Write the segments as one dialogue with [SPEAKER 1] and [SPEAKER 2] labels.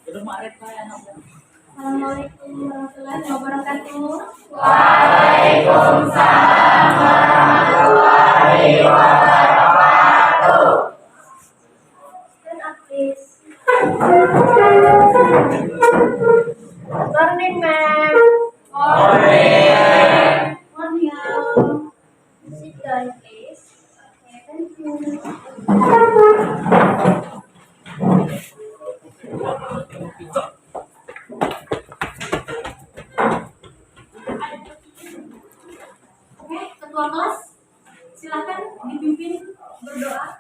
[SPEAKER 1] Assalamualaikum warahmatullahi wabarakatuh.
[SPEAKER 2] Waalaikumsalam warahmatullahi wabarakatuh.
[SPEAKER 1] Stand up, please.
[SPEAKER 3] Morning, ma'am.
[SPEAKER 2] Morning.
[SPEAKER 1] Morning, all. Sit down, please. Okay, thank you. Oke, ketua kelas, silakan dipimpin berdoa.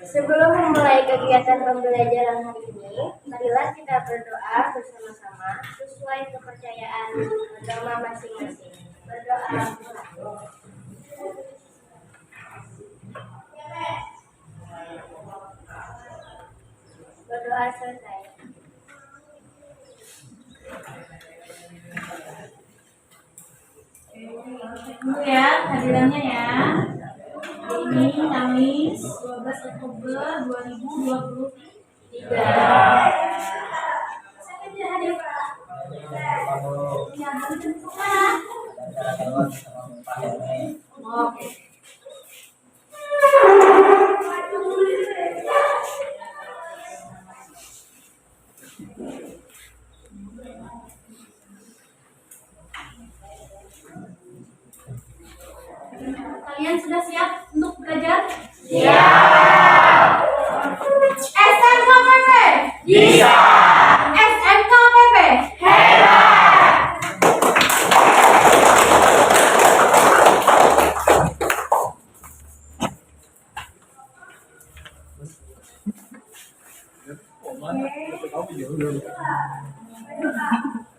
[SPEAKER 3] Sebelum memulai kegiatan pembelajaran hari ini, marilah kita berdoa bersama-sama sesuai kepercayaan agama masing-masing. Berdoa. Berdoa selesai.
[SPEAKER 1] Dulu ya hadirannya ya. Hari ini Kamis 12 Oktober 2023. Siapa yang hadir Pak? Ya, hadir mana? Oke. Kalian sudah siap untuk belajar?
[SPEAKER 2] Siap.
[SPEAKER 1] SMKPP?
[SPEAKER 2] Bisa.
[SPEAKER 1] SMKPP?
[SPEAKER 2] Hebat.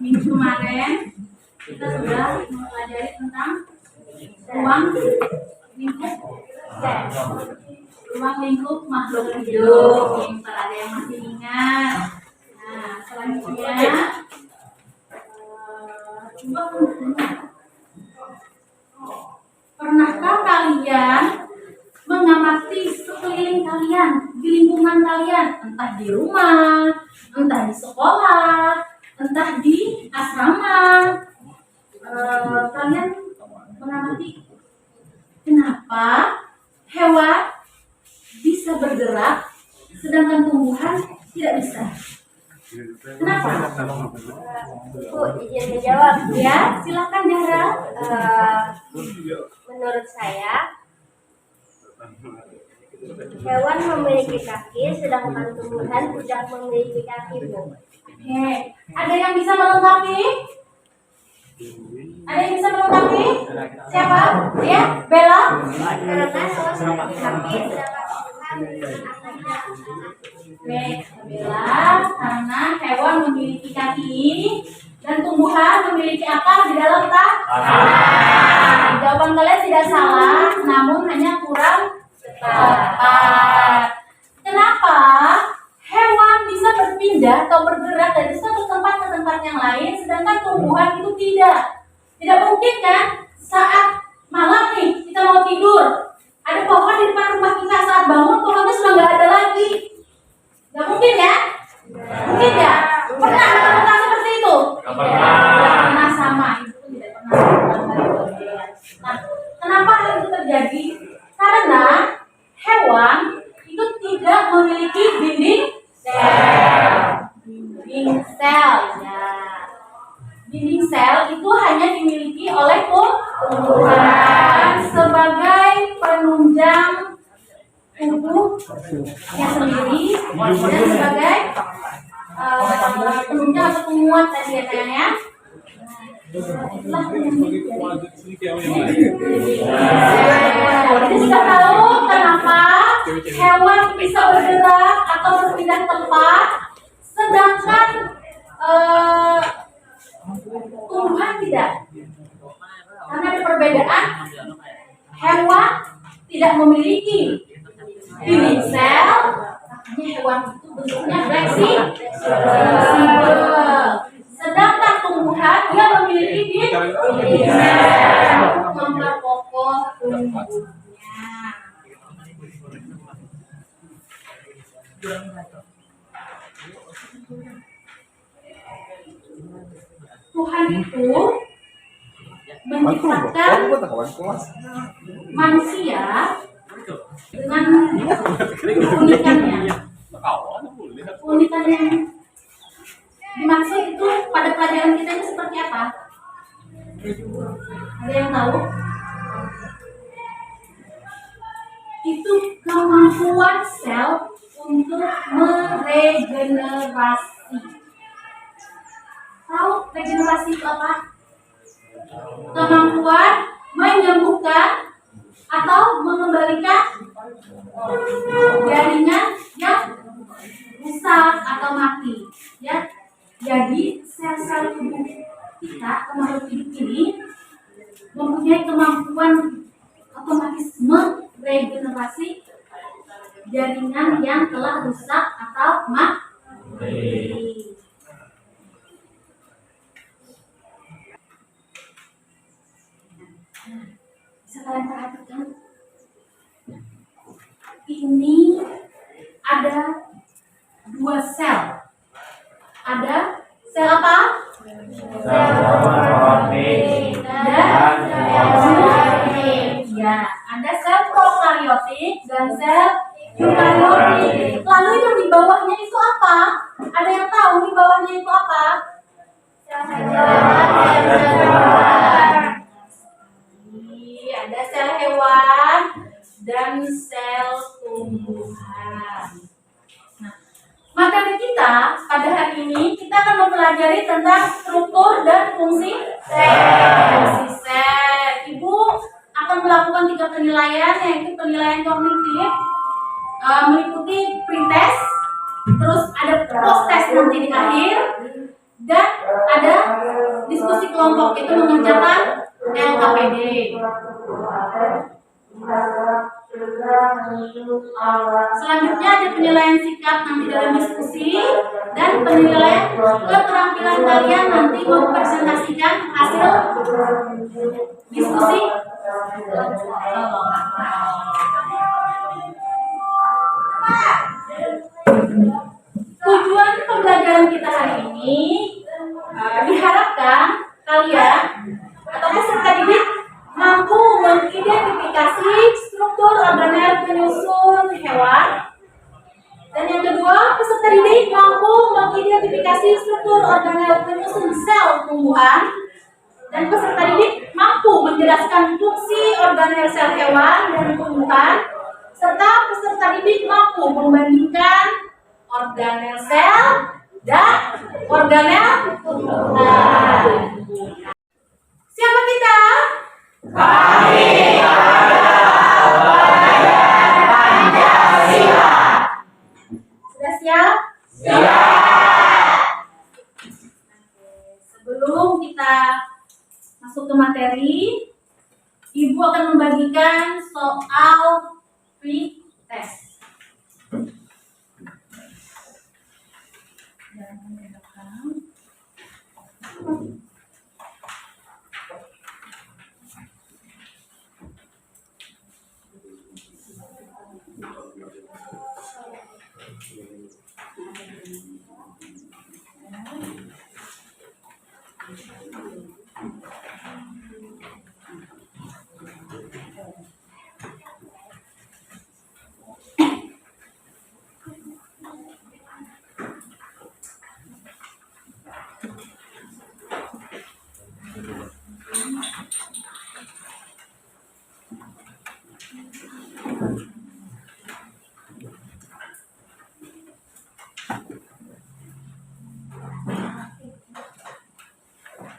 [SPEAKER 1] Minggu kemarin kita sudah mempelajari tentang ruang lingkup makhluk hidup. Pintar, ada yang masih ingat. Nah, selanjutnya pernahkah kalian mengamati sekeliling kalian, di lingkungan kalian, entah di rumah, entah di sekolah, entah di asrama? Kalian mengamati kenapa hewan bisa bergerak sedangkan tumbuhan tidak bisa? Kenapa?
[SPEAKER 3] Bu, izin menjawab.
[SPEAKER 1] Ya, silakan Zahra.
[SPEAKER 3] Menurut saya, hewan memiliki kaki, sedangkan tumbuhan tidak memiliki kaki, Bu.
[SPEAKER 1] Oke, ada yang bisa melengkapi? Ada yang bisa melengkapi? Siapa? Ya, Bella.
[SPEAKER 3] Karena hewan memiliki kaki, sedangkan tumbuhan tidak.
[SPEAKER 1] Baik, Bella, karena hewan memiliki kaki dan tumbuhan memiliki akar di dalam tanah. Jawaban kalian tidak salah, namun hanya kurang tepat. Kenapa hewan bisa berpindah atau bergerak dari satu tempat ke tempat yang lain, sedangkan tumbuhan itu tidak? Tidak mungkin kan? Saat malam nih kita mau tidur, ada pohon di depan rumah kita, saat bangun pohonnya sudah nggak ada lagi. Nggak mungkin ya? Mungkin ya? Pernah menemukan seperti itu?
[SPEAKER 2] Nggak pernah.
[SPEAKER 1] Pernah, sama itu tidak pernah. Nah, kenapa hal itu terjadi? Karena hewan itu tidak memiliki dinding sel. Dinding sel, ya. Dinding sel itu hanya dimiliki oleh tumbuhan sebagai penunjang tubuhnya sendiri dan sebagai penunjang atau penguat tadi ya sayangnya. Itulah jadi sudah tahu kenapa hewan bisa bergerak atau berpindah tempat, sedangkan tumbuhan tidak. Karena ada perbedaan, hewan tidak memiliki dinding sel, makanya hewan itu bentuknya fleksibel. Sedangkan tumbuhan dia memiliki dinding sel untuk memperkokoh tumbuhnya. Tuhan itu menciptakan manusia dengan keunikannya. Keunikan yang dimaksud itu pada pelajaran kita itu seperti apa? Ada yang tahu? Itu kemampuan sel untuk meregenerasi. Tahu regenerasi itu apa? Kemampuan menyembuhkan atau mengembalikan jaringan yang rusak atau mati, ya. Jadi sel-sel tubuh kita, makhluk hidup ini mempunyai kemampuan otomatis meregenerasi jaringan yang telah rusak atau mati. Bisa kalian perhatikan? Ini ada dua sel. Ada sel apa?
[SPEAKER 2] Sel prokaryotik
[SPEAKER 1] Dan eukaryotik. Ya, ada sel prokaryotik dan sel eukaryotik. Lalu yang di bawahnya itu apa? Ada yang tahu di bawahnya itu apa? Ada sel hewan dan sel tumbuhan. Nah, materi kita pada hari ini kita akan mempelajari tentang struktur dan fungsi sel. Ibu akan melakukan 3 penilaian, yaitu penilaian kognitif, meliputi pretest, terus ada post-test nanti di akhir, dan ada diskusi kelompok, itu mengerjakan LKPD. Selanjutnya ada penilaian sikap nanti dalam diskusi, dan penilaian keterampilan kalian nanti mempresentasikan hasil diskusi. Tujuan pembelajaran kita hari ini diharapkan kalian atau peserta didik mampu mengidentifikasi struktur organel penyusun hewan, dan yang kedua, peserta didik mampu mengidentifikasi struktur organel penyusun sel tumbuhan, dan peserta didik mampu menjelaskan fungsi organel sel hewan dan tumbuhan, serta peserta didik mampu membandingkan organel sel dan organel tumbuhan. Siapa kita?
[SPEAKER 2] Kami Pancasila.
[SPEAKER 1] Sudah siap?
[SPEAKER 2] Siap.
[SPEAKER 1] Sebelum kita masuk ke materi, Ibu akan membagikan soal pretest.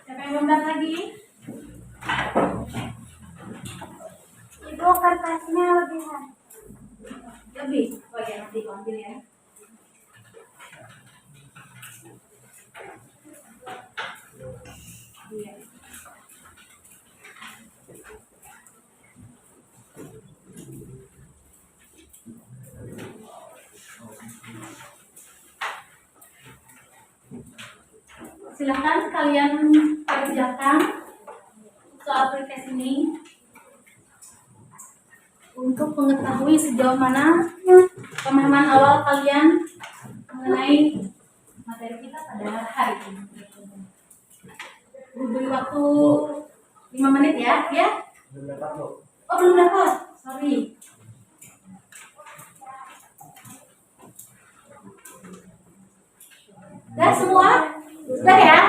[SPEAKER 1] Siapa yang belum datang lagi?
[SPEAKER 3] Ibu kertasnya lebihan.
[SPEAKER 1] Lebih? Oh ya, nanti aku ambil ya. Iya. Silahkan kalian kerjakan soal pretest ini untuk mengetahui sejauh mana pemahaman awal kalian mengenai waktu 5 menit ya, ya? Oh, belum dapat. Sorry. Udah semua? Sudah ya?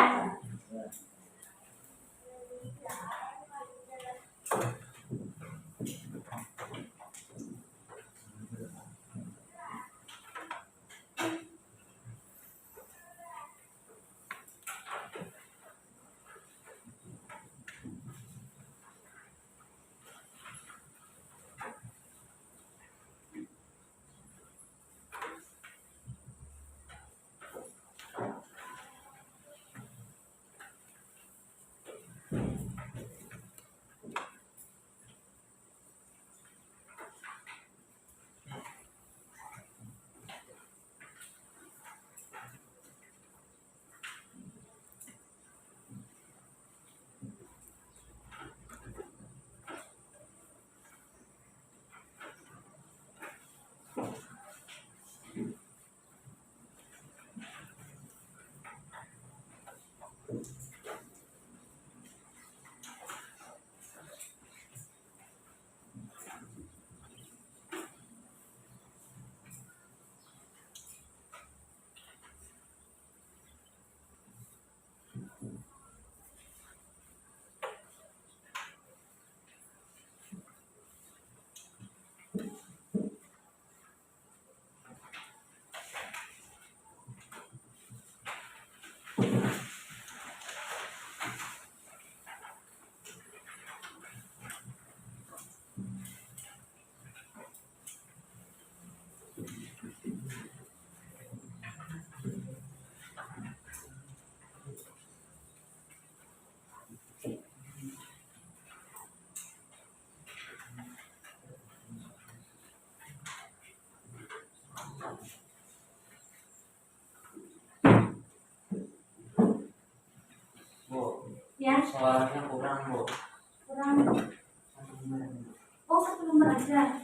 [SPEAKER 1] Ya,
[SPEAKER 2] Suaranya kurang, Bu.
[SPEAKER 1] kurang. Oh, 1 nomor aja.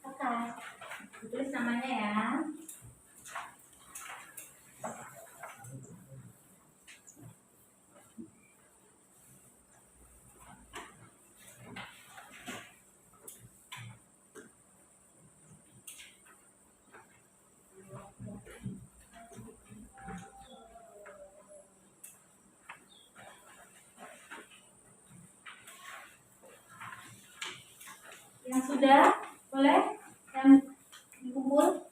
[SPEAKER 1] Kakak, tulis namanya ya. Yang sudah, boleh? Yang dikumpul?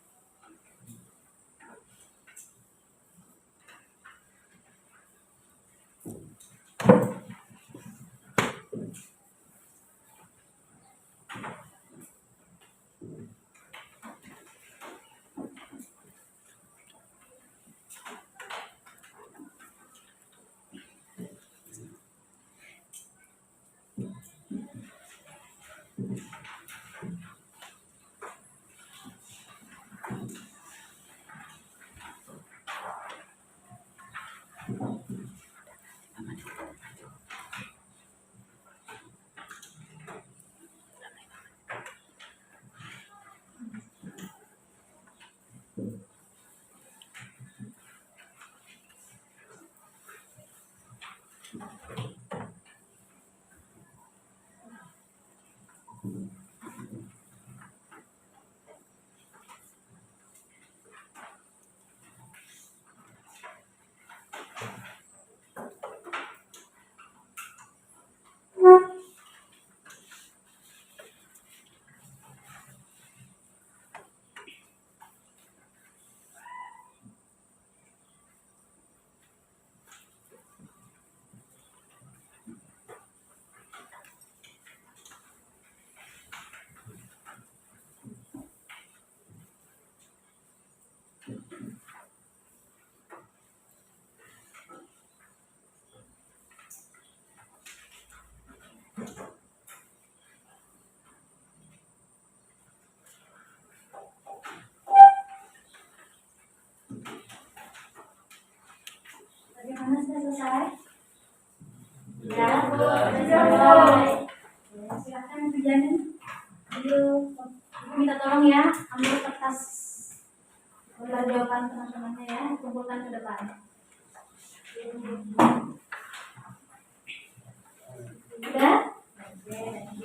[SPEAKER 1] Bagaimana sudah selesai? Ya, sudah selesai. Ya, silakan Jangan. Ayo, minta tolong ya, ambil kertas jawaban teman-temannya ya, kumpulkan ke depan. Udah?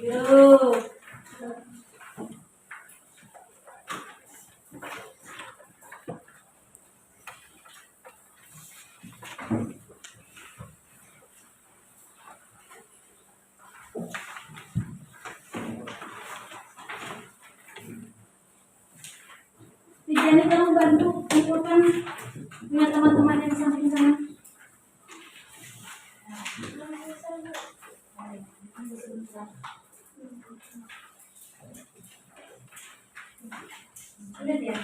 [SPEAKER 1] Yuk. Jadi kamu bantu kumpulkan dengan teman-teman yang samping sana. Lihat ya.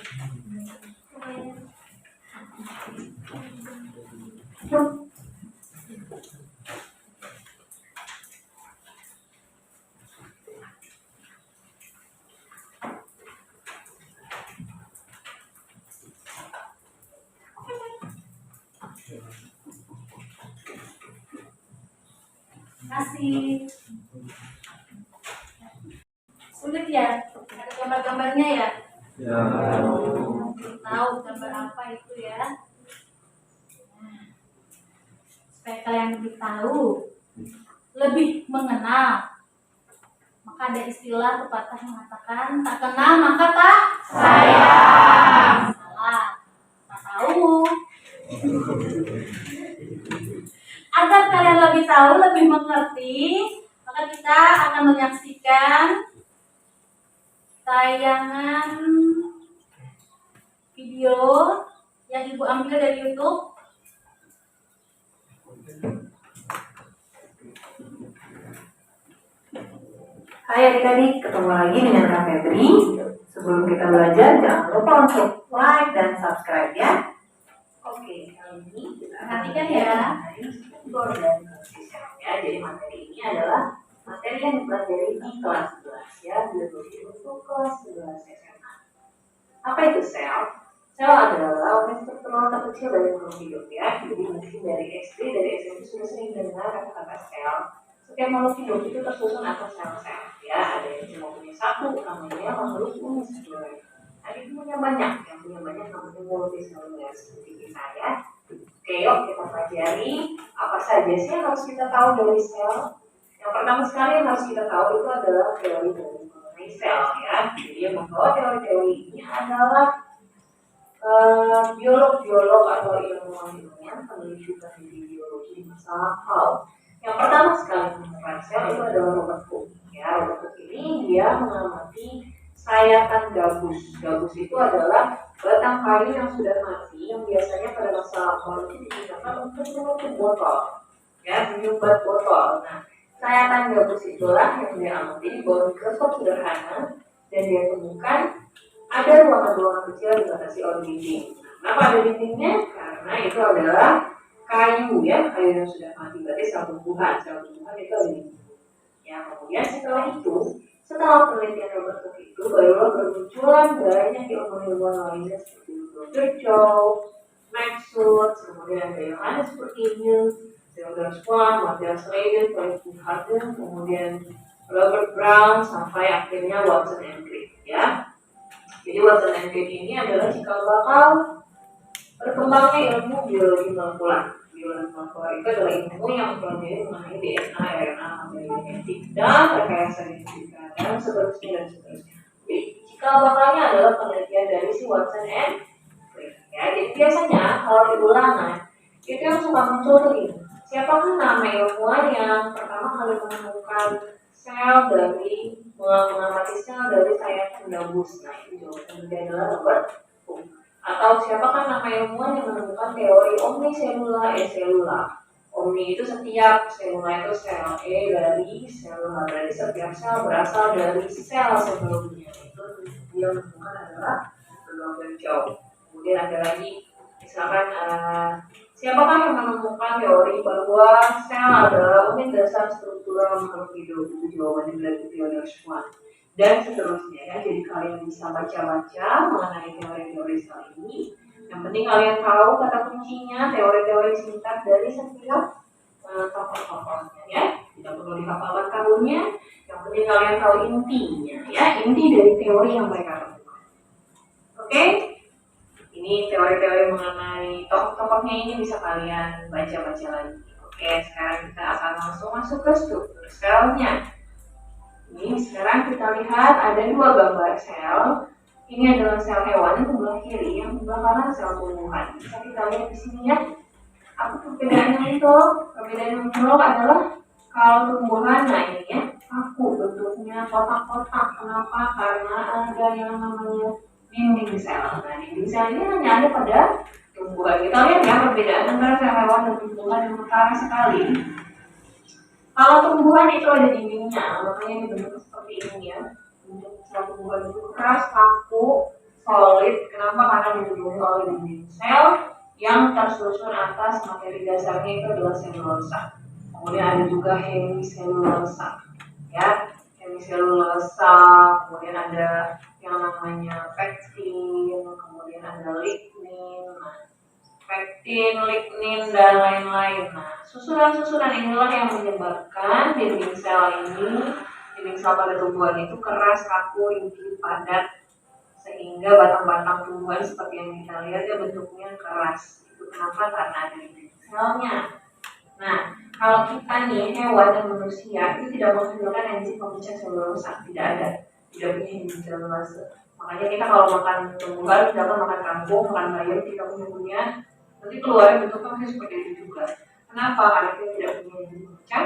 [SPEAKER 1] Kasih. Sulit ya? Ada gambar-gambarnya ya?
[SPEAKER 2] Ya.
[SPEAKER 1] Tahu gambar apa itu ya? Nah, supaya kalian lebih tahu, lebih mengenal. Maka ada istilah pepatah mengatakan tak kenal maka tak sayang. Salah. Tak tahu. Agar kalian lebih tahu, lebih mengerti, maka kita akan menyaksikan tayangan video yang Ibu ambil dari YouTube.
[SPEAKER 4] Hai adik-adik, ketemu lagi dengan Kak Febri. Sebelum kita belajar, jangan lupa untuk like dan subscribe ya. Oke, kali ini kita
[SPEAKER 1] Perhatikan ya.
[SPEAKER 4] struktur dan konsisten ya. Jadi materi ini adalah materi yang dipelajari di kelas 11 ya, biologi untuk kelas 11 SMA. Apa itu sel? Sel adalah unit struktural terkecil dari makhluk hidup ya. Jadi mungkin dari SD, dari SMP sudah sering dengar kata-kata sel. Setiap makhluk hidup itu tersusun atas sel-sel ya. Ada yang cuma punya satu, namanya makhluk uniseluler. Ada yang punya banyak, namanya multiseluler seperti kita ya. Oke, yuk kita pelajari apa saja sih yang harus kita tahu dari sel. Yang pertama sekali yang harus kita tahu itu adalah teori mengenai sel ya. Jadi yang membawa teori-teori ini adalah biolog-biolog atau ilmuwan-ilmuwan peneliti biologi di masa lampau. Yang pertama sekali menemukan sel itu adalah Robert Koch. Ya, Robert Koch ini dia mengamati sayatan gabus. Gabus itu adalah batang kayu yang sudah mati yang biasanya pada masa lampau itu digunakan untuk menutup botol. Ya, menyumbat botol. Nah, sayatan gabus itulah yang dia amati di bawah mikroskop sederhana dan dia temukan ada ruangan-ruangan kecil yang dibatasi oleh dinding. Kenapa ada dindingnya? Karena itu adalah kayu ya, kayu yang sudah mati, berarti sel tumbuhan itu ada dinding. Ya, kemudian setelah penelitian Robert Koch itu barulah bermunculan banyak ilmuwan lainnya seperti Dr. Joe, Max Schultz, kemudian ada Johannes Purkinje, Theodor Schwann, Matthias Schleiden, Franklin Harden, kemudian Robert Brown, sampai akhirnya Watson and Crick ya. Jadi Watson and Crick ini adalah cikal bakal berkembangnya ilmu biologi molekular. Biologi molekular itu adalah ilmu yang mempelajari mengenai DNA, RNA, materi genetik, dan rekayasa genetika dan seterusnya. Jadi cikal bakalnya adalah penelitian dari si Watson and Crick. Ya, jadi biasanya kalau di ulangan itu yang suka muncul tuh ini. Siapakah nama ilmuwan yang pertama kali menemukan sel dari mengamati sel dari sayatan gabus? Nah, itu jawabannya adalah Robert Koch. Atau siapakah nama ilmuwan yang menemukan teori omniselula eselula? Omni itu setiap, selula itu sel, dari selula, berarti setiap sel berasal dari sel sebelumnya. Itu dia menemukan adalah Robert Koch. Kemudian ada lagi misalkan siapakah yang menemukan teori bahwa sel adalah unit dasar struktural makhluk hidup? Itu jawabannya dari Theodor Schwann. Dan seterusnya ya, jadi kalian bisa baca-baca mengenai teori-teori sel ini. Yang penting kalian tahu kata kuncinya, teori-teori singkat dari setiap tokoh-tokohnya ya. Tidak perlu dihafalkan tahunnya, yang penting Kemudian kalian tahu intinya, ya, inti dari teori yang mereka lakukan. Oke? Ini teori-teori mengenai tokoh-tokohnya ini bisa kalian baca-baca lagi. Oke, sekarang kita akan langsung masuk ke struktur selnya. Ini sekarang kita lihat ada dua gambar sel. Ini adalah sel hewan yang sebelah kiri, yang sebelah kanan sel tumbuhan. Bisa kita lihat di sini ya. Apa perbedaannya itu? Perbedaan yang kedua adalah kalau tumbuhan, nah ini ya, kaku bentuknya kotak-kotak. Kenapa? Karena ada yang namanya dinding sel. Nah, dinding sel ini hanya ada pada tumbuhan. Kita lihat ya perbedaan antara sel hewan dan tumbuhan yang utara sekali. Kalau tumbuhan itu ada dindingnya, makanya dibentuk seperti ini ya. Bentuk sel tumbuhan itu keras, kaku, solid. Kenapa? Karena dilindungi oleh dinding sel yang tersusun atas materi dasarnya itu adalah selulosa. Kemudian ada juga hemiselulosa, ya, hemiselulosa. Kemudian ada yang namanya pektin, kemudian ada lignin, pektin, lignin dan lain-lain. Nah, susunan-susunan inilah yang menyebabkan dinding sel ini, dinding sel pada tumbuhan itu keras, kaku, ringkih, padat, sehingga batang-batang tumbuhan seperti yang kita lihat ya bentuknya keras. Itu kenapa? Karena ada dinding selnya. Nah, kalau kita nih hewan dan manusia itu tidak menghasilkan enzim pemecah selulosa, tidak ada, tidak punya enzim selulosa. Makanya kita kalau makan tumbuhan, misalkan makan kangkung, makan bayam, kita punya, nanti keluarnya bentuknya masih seperti itu juga. Kenapa? Karena kita tidak punya enzim pemecah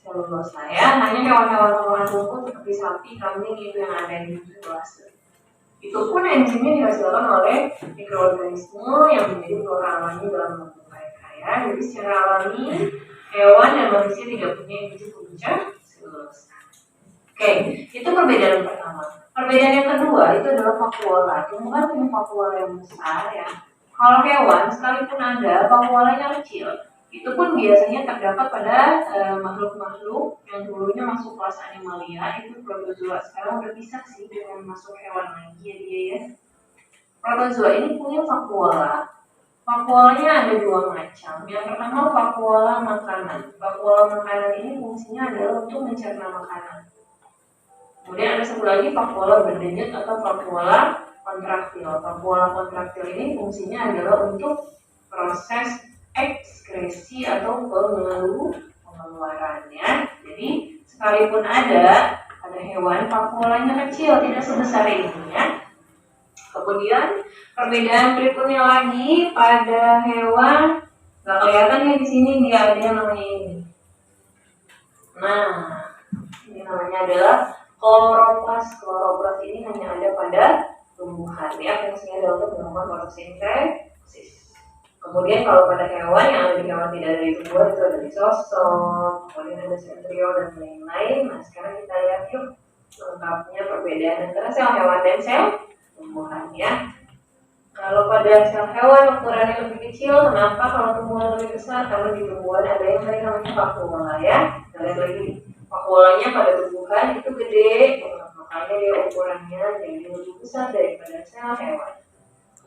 [SPEAKER 4] selulosa ya. Hanya hewan-hewan makan rumput seperti sapi, kambing itu yang ada enzim selulosa. Itu pun enzimnya dihasilkan oleh mikroorganisme yang menjadi flora alami dalam tubuh mereka ya. Jadi secara alami hewan dan manusia tidak punya enzim pemecah selulosa. Oke, itu perbedaan pertama. Perbedaan yang kedua itu adalah vakuola. Tumbuhan punya vakuola yang besar ya. Kalau hewan sekalipun ada vakuolanya kecil. Itu pun biasanya terdapat pada makhluk-makhluk yang dulunya masuk kelas animalia, itu protozoa. Sekarang berpisah sih dengan masuk hewan lagi ya dia ya. Protozoa ini punya vakuola. Vakuolanya ada dua macam. Yang pertama vakuola makanan. Vakuola makanan ini fungsinya adalah untuk mencerna makanan. Kemudian ada satu lagi vakuola berdenyut atau vakuola kontraktil. Vakuola kontraktil ini fungsinya adalah untuk proses ekskresi atau pengeluarannya. Jadi sekalipun ada hewan vakuolanya kecil, tidak sebesar ini ya. Kemudian perbedaan berikutnya lagi pada hewan, nggak kelihatan ya di sini dia ada yang namanya ini. Nah, ini namanya adalah kloroplas. Kloroplas ini hanya ada pada tumbuhan ya, fungsinya adalah untuk melakukan fotosintesis. Kemudian kalau pada hewan yang ada di hewan tidak ada di tumbuhan itu ada lisosom, kemudian ada sentriol dan lain-lain. Nah sekarang kita lihat yuk lengkapnya perbedaan antara sel hewan dan sel tumbuhan ya. Kalau pada sel hewan ukurannya lebih kecil, kenapa? Kalau tumbuhan lebih besar, karena di tumbuhan ada yang namanya vakuola ya. Kita lihat lagi, vakuolanya pada tumbuhan itu gede, makanya dia ukurannya jadi lebih besar daripada sel hewan.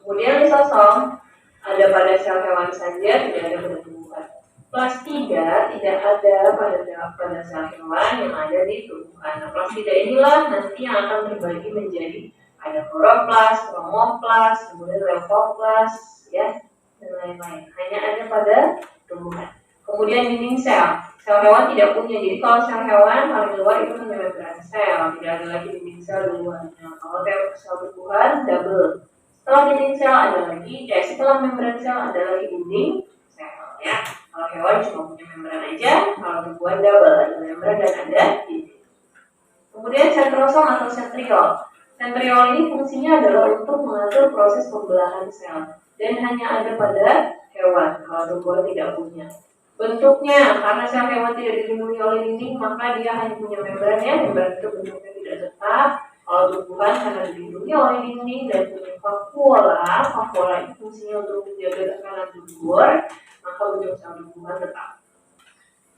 [SPEAKER 4] Kemudian lisosom ada pada sel hewan saja, tidak ada pada tumbuhan. Plastida tidak ada pada sel hewan yang ada di tumbuhan. Nah, plastida inilah nanti yang akan terbagi menjadi ada kloroplas, kromoplas, kemudian leucoplas, ya, dan lain-lain. Hanya ada pada tumbuhan. Kemudian dinding sel hewan tidak punya. Jadi kalau sel hewan paling luar itu hanya membran sel, tidak ada lagi dinding sel di luarnya. Kalau sel tumbuhan double. Setelah dinding sel ada lagi, setelah membran sel ada lagi dinding sel ya. Kalau hewan cuma punya membran aja, kalau tumbuhan double, ada membran dan ada dinding. Kemudian sentrosom atau sentriol. Sentriol ini fungsinya adalah untuk mengatur proses pembelahan sel dan hanya ada pada hewan, kalau tumbuhan tidak punya. Bentuknya, karena sel hewan tidak dilindungi oleh dinding, maka dia hanya punya membran ya, membran itu bentuknya tidak tetap. Kalau tumbuhan karena dilindungi oleh dinding dan punya vakuola itu fungsinya untuk menjaga tekanan subur, maka bentuk sel tumbuhan tetap.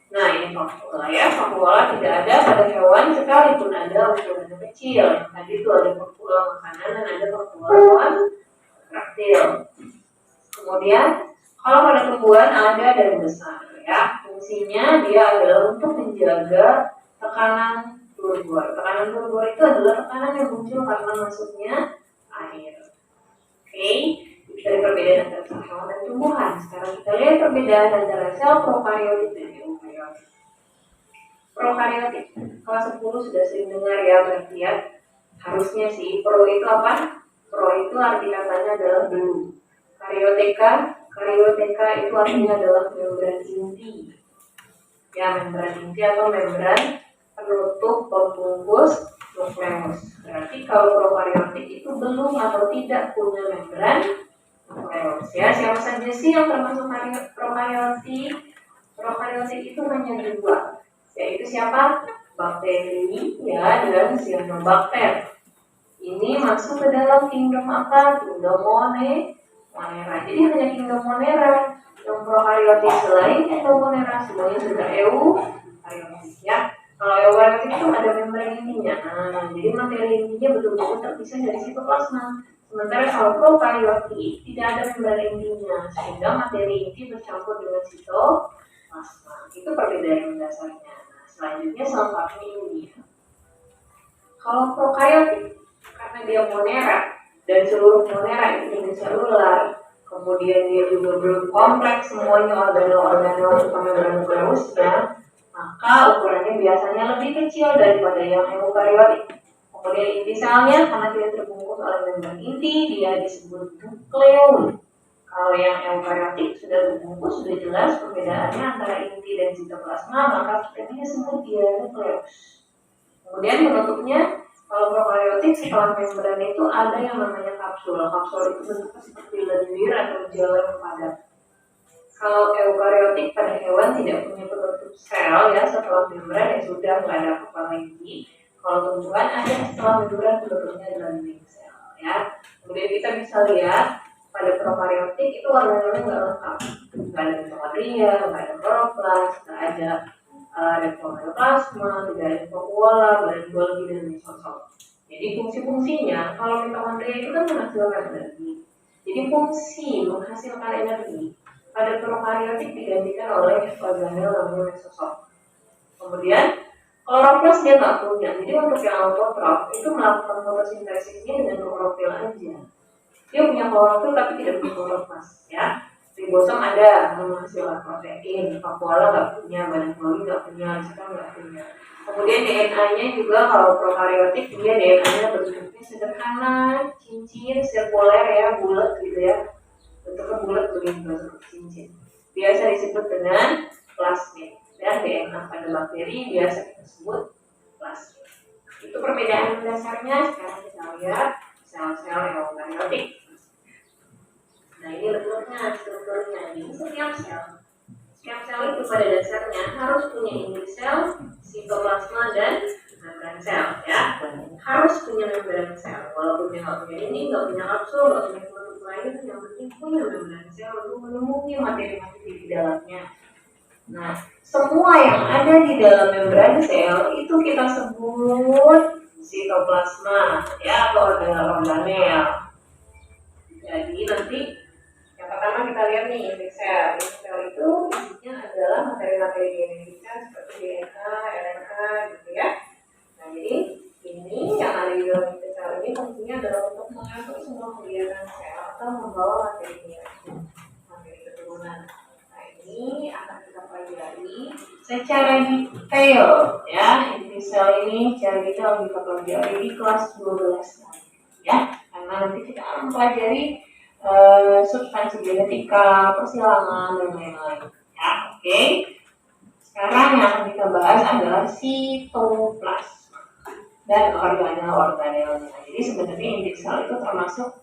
[SPEAKER 4] Nah ini vakuola ya, vakuola tidak ada pada hewan sekalipun ada ukurannya kecil. Tadi itu ada vakuola makanan dan ada vakuola kontraktil. Kemudian kalau pada tumbuhan ada dan besar ya, fungsinya dia adalah untuk menjaga tekanan turgor. Tekanan turgor itu adalah tekanan yang muncul karena masuknya air. Oke, itu dari perbedaan antara sel hewan dan tumbuhan. Sekarang kita lihat perbedaan antara sel prokariotik dan eukariotik. Prokariotik, kelas 10 sudah sering dengar ya, berarti ya. Harusnya sih, pro itu apa? Pro itu arti katanya adalah belum. Karioteka itu artinya adalah membran inti. Ya, membran inti atau membran penutup pembungkus nukleus. Berarti kalau prokariotik itu belum atau tidak punya membran nukleus. Ya, siapa saja sih yang termasuk prokariotik? Prokariotik itu hanya dua, yaitu siapa? Bakteri ya dan cyanobacter. Ini masuk ke dalam kingdom apa? Kingdom Monera. Jadi hanya kingdom Monera yang prokariotik. Selain kingdom Monera semuanya sudah eukariotik ya. Kalau eukariotik itu ada membran intinya. Nah, jadi materi intinya betul-betul terpisah dari sitoplasma. Sementara kalau prokariotik tidak ada membran intinya, sehingga materi inti bercampur dengan sitoplasma. Itu perbedaan mendasarnya. Nah, selanjutnya selengkapnya ini. Kalau prokariotik, karena dia monera dan seluruh monera itu uniselular, kemudian dia juga belum kompleks semuanya organel-organel serta membran nukleusnya, maka ukurannya biasanya lebih kecil daripada yang eukariotik. Kemudian inti selnya karena tidak terbungkus oleh membran inti, dia disebut nukleoid. Kalau yang eukariotik sudah terbungkus, sudah jelas perbedaannya antara inti dan sitoplasma, maka kita ini disebut dia nukleus. Kemudian penutupnya, kalau prokariotik setelah membran itu ada yang namanya kapsul. Kapsul itu bentuknya seperti lendir atau jalan padat. Kalau eukariotik pada hewan tidak punya penutup sel ya, setelah membran ya sudah nggak ada apa lagi. Kalau tumbuhan ada setelah membran bentuknya adalah living sel ya. Kemudian kita bisa lihat pada prokariotik itu organelnya nggak lengkap, nggak ada mitokondria, nggak ada kloroplas, nggak ada rektoplasma, tidak ada vakuola, badan Golgi dan mesosom. Jadi fungsi-fungsinya, kalau mitokondria itu kan menghasilkan energi. Jadi fungsi menghasilkan energi pada prokariotik digantikan oleh organel namanya mesosom. Kemudian kloroplas dia nggak punya. Jadi untuk yang autotrof itu melakukan fotosintesisnya dengan klorofil aja. Dia punya klorofil tapi tidak punya kloroplas ya. Ribosom ada menghasilkan protein, vakuola nggak punya, badan Golgi nggak punya, sitoplazma nggak punya. Kemudian DNA-nya juga kalau prokariotik dia DNA-nya bentuknya sederhana, cincin, sirkuler ya, bulat gitu ya. Bentuknya bulat begitu seperti cincin. Biasa disebut dengan plasmid. Dan DNA pada bakteri biasa kita sebut plasmid. Itu perbedaan dasarnya. Sekarang kita lihat sel-sel eukariotik. Nah ini bentuknya, strukturnya. Jadi setiap sel itu pada dasarnya harus punya inti sel, sitoplasma dan membran sel ya. Harus punya membran sel. Walaupun dia nggak punya ini, nggak punya kapsul, nggak punya penutup lain, yang penting punya membran sel untuk menemukan materi-materi di dalamnya. Nah, semua yang ada di dalam membran sel itu kita sebut sitoplasma ya, atau organel-organel. Jadi nanti yang pertama kita lihat nih inti sel. Inti sel itu isinya adalah materi-materi genetika seperti DNA, RNA gitu ya. Nah jadi ini yang ada di dalam inti sel ini fungsinya adalah untuk mengatur semua kegiatan sel atau membawa materinya, materi keturunan. Nah ini akan kita pelajari secara detail ya. Inti sel ini secara detail kita pelajari di kelas 12 ya. Karena nanti kita akan mempelajari substansi genetika, persilangan dan lain-lain. Ya, oke. Sekarang yang akan kita bahas adalah sitoplasma dan organel-organelnya. Jadi sebenarnya inti sel itu termasuk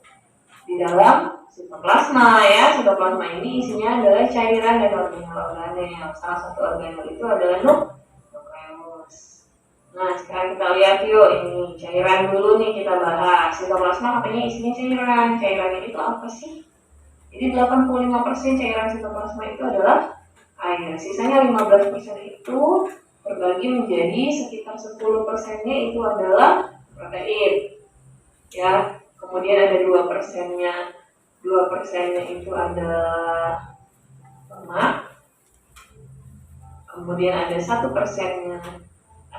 [SPEAKER 4] di dalam sitoplasma ya. Sitoplasma ini isinya adalah cairan dan organel-organel. Salah satu organel itu adalah nukleus. Nah, sekarang kita lihat yuk, ini cairan dulu nih kita bahas. Sitoplasma katanya isinya cairan. Cairan itu apa sih? Jadi 85% cairan sitoplasma itu adalah air. Sisanya 15% itu terbagi menjadi sekitar 10%-nya itu adalah protein. Ya, kemudian ada 2%-nya. 2%-nya itu adalah lemak. Kemudian ada 1%-nya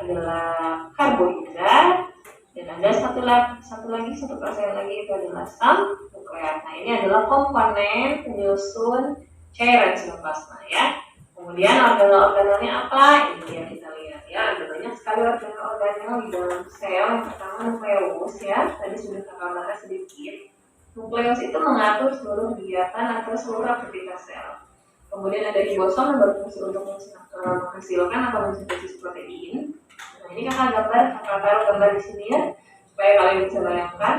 [SPEAKER 4] adalah karbohidrat, dan ada satu persen lagi itu adalah asam nukleat. Nah, ini adalah komponen penyusun cairan sitoplasma ya. Kemudian organel-organelnya apa? Ini yang kita lihat ya. Ada banyak sekali organel-organel di dalam sel. Yang pertama nukleus ya. Tadi sudah kakak bahas sedikit. Nukleus itu mengatur seluruh kegiatan atau seluruh aktivitas sel. Kemudian ada ribosom yang berfungsi untuk menghasilkan atau mensintesis protein. Nah, ini kakak taruh gambar di sini ya, supaya kalian bisa bayangkan.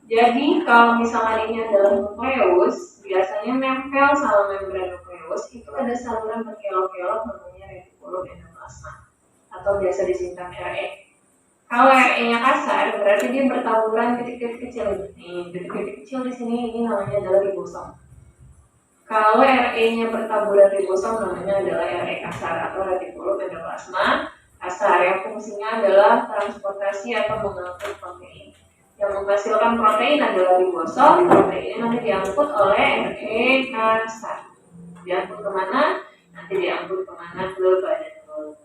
[SPEAKER 4] Jadi kalau misalkan ini adalah nukleus, biasanya nempel sama membran nukleus itu ada saluran berkelok-kelok namanya retikulum endoplasma atau biasa disingkat RE. Kalau RE-nya kasar, berarti dia bertaburan titik-titik kecil. Nih, titik-titik kecil di sini ini namanya adalah ribosom. Kalau RE-nya bertaburan ribosom namanya adalah RE kasar atau retikulum endoplasma kasar yang fungsinya adalah transportasi atau mengangkut protein. Yang menghasilkan protein adalah ribosom, proteinnya nanti diangkut oleh RE kasar. Diangkut kemana? Nanti diangkut kemana? Ke badan golgi.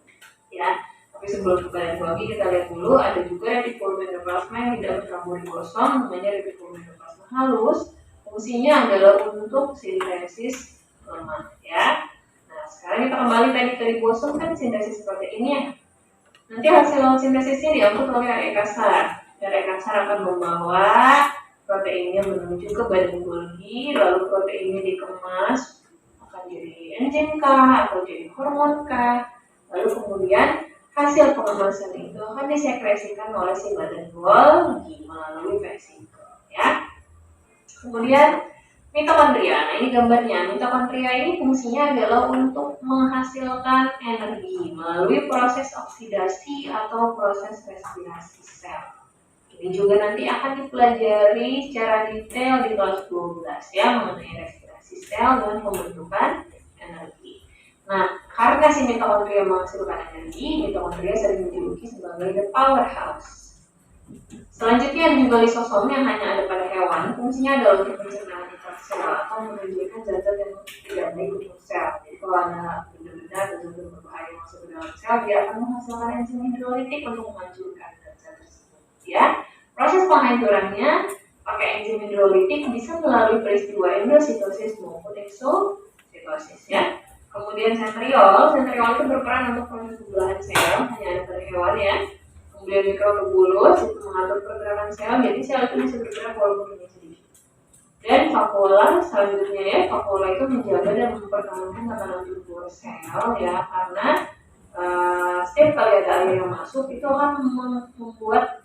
[SPEAKER 4] Ya, tapi sebelum ke badan golgi kita lihat dulu ada juga retikulum endoplasma yang tidak bertabur ribosom, namanya retikulum endoplasma halus. Fungsinya adalah untuk sintesis lemak ya. Nah, sekarang kita kembali tadi ke ribosom kan sintesis proteinnya. Nanti hasil sintesisnya diangkut oleh RE kasar. RE kasar akan membawa proteinnya menuju ke badan golgi, lalu proteinnya dikemas akan jadi enzim kah atau jadi hormon kah. Lalu kemudian hasil pengemasan itu akan disekresikan oleh si badan golgi melalui vesikel ya. Kemudian mitokondria. Nah, ini gambarnya. Mitokondria ini fungsinya adalah untuk menghasilkan energi melalui proses oksidasi atau proses respirasi sel. Ini juga nanti akan dipelajari secara detail di kelas 12 ya, mengenai respirasi sel dan pembentukan energi. Nah, karena si mitokondria menghasilkan energi, mitokondria sering dijuluki sebagai the powerhouse. Selanjutnya ada juga lisosom yang hanya ada pada hewan. Fungsinya adalah untuk pencernaan intrasel atau menunjukkan zat-zat yang tidak baik untuk sel. Jadi kalau ada benda-benda atau zat berbahaya masuk ke dalam sel, dia akan menghasilkan enzim hidrolitik untuk menghancurkan zat-zat tersebut. Ya, proses penghancurannya pakai enzim hidrolitik bisa melalui peristiwa endositosis maupun exositosis. Ya. Kemudian sentriol itu berperan untuk proses pembelahan sel, hanya ada pada hewan ya. Kemudian mikrotubulus itu mengatur pergerakan sel, jadi sel itu bisa bergerak walaupun hanya sedikit. Dan vakuola selanjutnya ya, vakuola itu menjaga dan mempertahankan tekanan tubuh sel ya, karena setiap kali ada air yang masuk itu akan membuat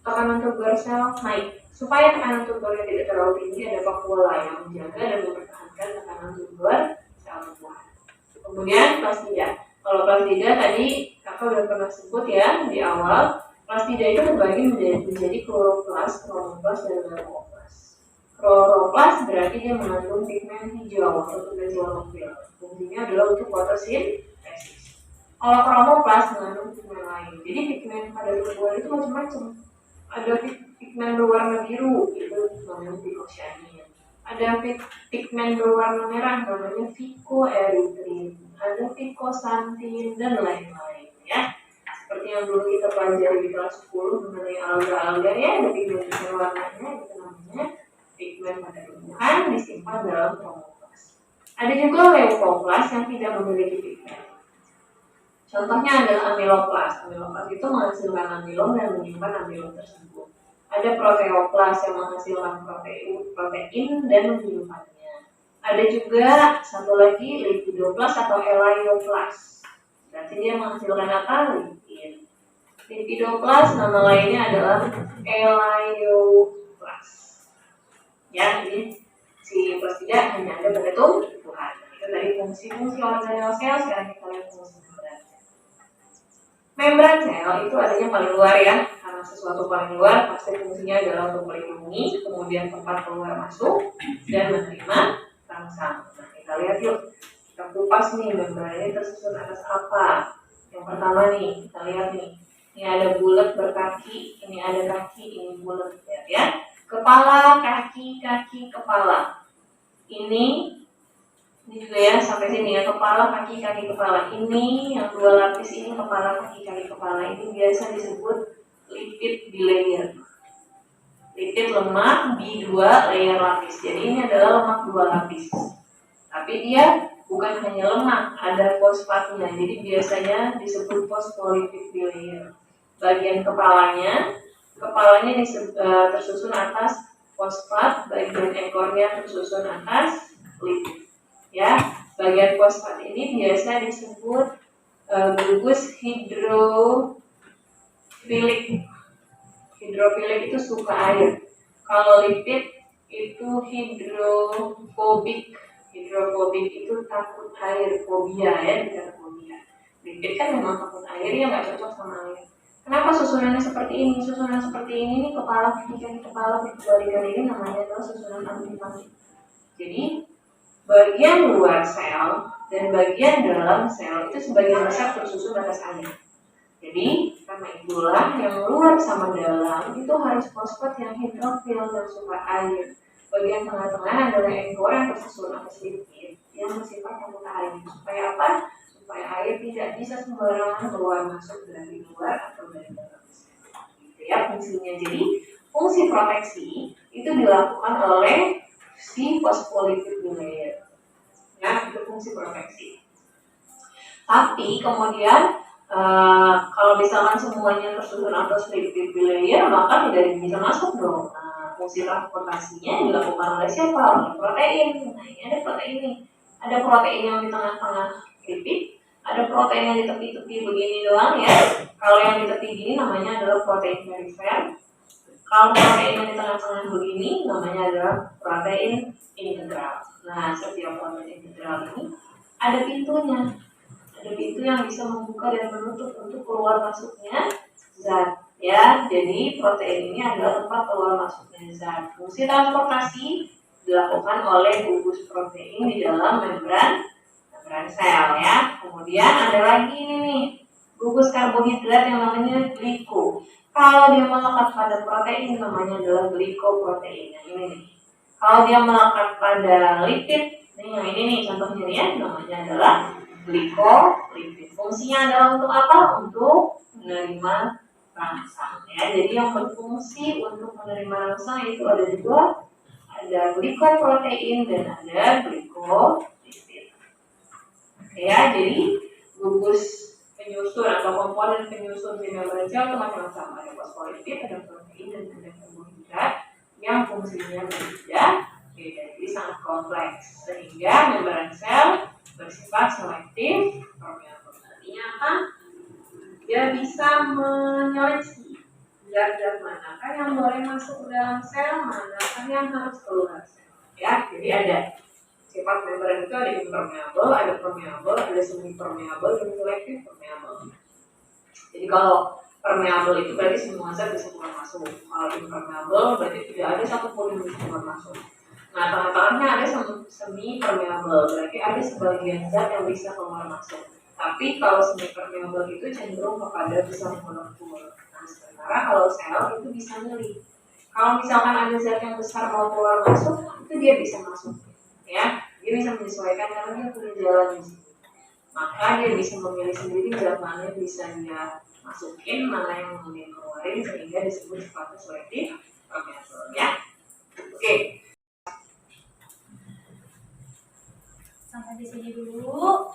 [SPEAKER 4] tekanan tubuh sel naik. Supaya tekanan tubuhnya tidak terlalu tinggi, ada vakuola yang menjaga dan mempertahankan tekanan tubuh sel tubuhan. Kemudian plastida. Kalau plastida tadi kakak udah pernah sebut ya di awal, plastida itu terbagi menjadi kloroplas, kromoplast, dan neoplas. Kloroplas berarti dia mengandung pigmen hijau atau pigmen klorofil. Fungsinya adalah untuk fotosintesis. Kalau kromoplast mengandung pigmen lain. Jadi pigmen pada tubuh itu macam-macam. Ada pigmen berwarna biru, itu namanya phycocyanin. Ada pigmen berwarna merah, namanya phycoerythrin. Ada phycoxanthin dan lain-lain ya. Seperti yang dulu kita pelajari di kelas 10 mengenai alga-alga ya, ada pigmen warnanya itu namanya pigmen pada tumbuhan disimpan dalam kromoplast. Ada juga leukoplast yang tidak memiliki pigmen. Contohnya adalah amiloplas. Amiloplas itu menghasilkan amilom dan menyimpan amilom tersebut. Ada proteoplas yang menghasilkan protein dan menyimpannya. Ada juga satu lagi lipidoplas atau elaioplas. Berarti dia menghasilkan apa? Lipid. Lipidoplas nama lainnya adalah elaioplas. Ya, jadi si plastida hanya ada pada tumbuhan. Itu tadi fungsi-fungsi organel sel. Sekarang kita lihat fungsi membran sel. Membran sel itu adanya paling luar ya. Karena sesuatu paling luar pasti fungsinya adalah untuk melindungi, kemudian tempat keluar masuk dan menerima rangsang. Nah, kita lihat yuk. Kita kupas nih membran ini tersusun atas apa. Yang pertama nih, kita lihat nih. Ini ada bulat berkaki, ini ada kaki, ini bulat ya. Kepala, kaki, kepala. Ini Ini juga ya, sampai sini ya, kepala, kaki, kepala. Ini yang 2 lapis ini, kepala, kaki, kepala. Ini biasa disebut lipid bilayer. Lipid lemak di 2 layer lapis. Jadi ini adalah lemak 2 lapis. Tapi dia bukan hanya lemak, ada fosfatnya. Jadi biasanya disebut phospholipid bilayer. Bagian kepalanya tersusun atas fosfat, bagian ekornya tersusun atas lipid. Ya, bagian fosfat ini biasa disebut gugus hidrofilik. Hidrofilik itu suka air. Kalau lipid itu hidrofobik. Hidrofobik itu takut air, fobia ya, bukan fobia. Lipid kan memang takut air, ya nggak cocok sama air. Kenapa susunannya seperti ini? Susunan seperti ini kepala, kaki, kepala berkebalikan ini namanya adalah susunan antipatik. Jadi bagian luar sel dan bagian dalam sel itu sebagian besar tersusun atas air. Jadi karena itulah yang luar sama dalam itu harus fosfat yang hidrofil dan suka air. Bagian tengah-tengah adalah ekor yang tersusun atas lipid yang bersifat takut air. Supaya apa? Supaya air tidak bisa sembarangan keluar masuk dari luar atau dari dalam sel. Gitu ya fungsinya. Jadi fungsi proteksi itu dilakukan oleh si phospholipid bilayer. Ya, itu fungsi proteksi. Tapi kemudian kalau misalkan semuanya tersusun atas lipid bilayer, maka tidak bisa masuk dong. Fungsi transportasinya dilakukan oleh siapa? Oleh protein. Nah, ini ada protein nih. Ada protein yang di tengah-tengah lipid, ada protein yang di tepi-tepi begini doang ya. Kalau yang di tepi gini namanya adalah protein perifer. Kalau protein yang di tengah-tengah begini namanya adalah protein integral. Nah, setiap protein integral ini ada pintunya. Ada pintu yang bisa membuka dan menutup untuk keluar masuknya zat. Ya, jadi protein ini adalah tempat keluar masuknya zat. Fungsi transportasi dilakukan oleh gugus protein di dalam membran sel ya. Kemudian ada lagi ini nih, gugus karbohidrat yang namanya gliko. Kalau dia melekat pada protein namanya adalah glikoprotein. Yang ini nih. Kalau dia melekat pada lipid, yang ini nih contohnya ya, namanya adalah glikolipid. Fungsinya adalah untuk apa? Untuk menerima rangsang ya. Jadi yang berfungsi untuk menerima rangsang itu ada 2, ada glikoprotein dan ada glikolipid. Oke ya, jadi gugus penyusun atau komponen penyusun di membran sel itu macam-macam. Ada fosfolipid, ada protein dan ada karbohidrat yang fungsinya berbeda. Jadi sangat kompleks sehingga membran sel bersifat selektif permeabel. Artinya apa? Dia bisa menyeleksi zat-zat manakah yang boleh masuk ke dalam sel, manakah yang harus keluar sel. Ya, jadi ada sifat membran itu ada permeabel, ada semi permeabel, dan selektif permeabel. Jadi kalau permeabel itu berarti semua zat bisa keluar masuk. Kalau impermeabel berarti tidak ada satupun yang bisa keluar masuk. Nah, tengah-tengahnya ada semi permeabel, berarti ada sebagian zat yang bisa keluar masuk. Tapi kalau semi permeabel itu cenderung kepada bisa molekul. Nah, sementara kalau sel itu bisa milih. Kalau misalkan ada zat yang besar mau keluar masuk, itu dia bisa masuk. Ya, dia bisa menyesuaikan karena dia punya jalan di situ. Maka dia bisa memilih sendiri zat mana yang bisa dia masukin, mana yang mau dia keluarin, sehingga disebut sifatnya selektif permeabel. Ya, oke.
[SPEAKER 1] Sampai di sini dulu.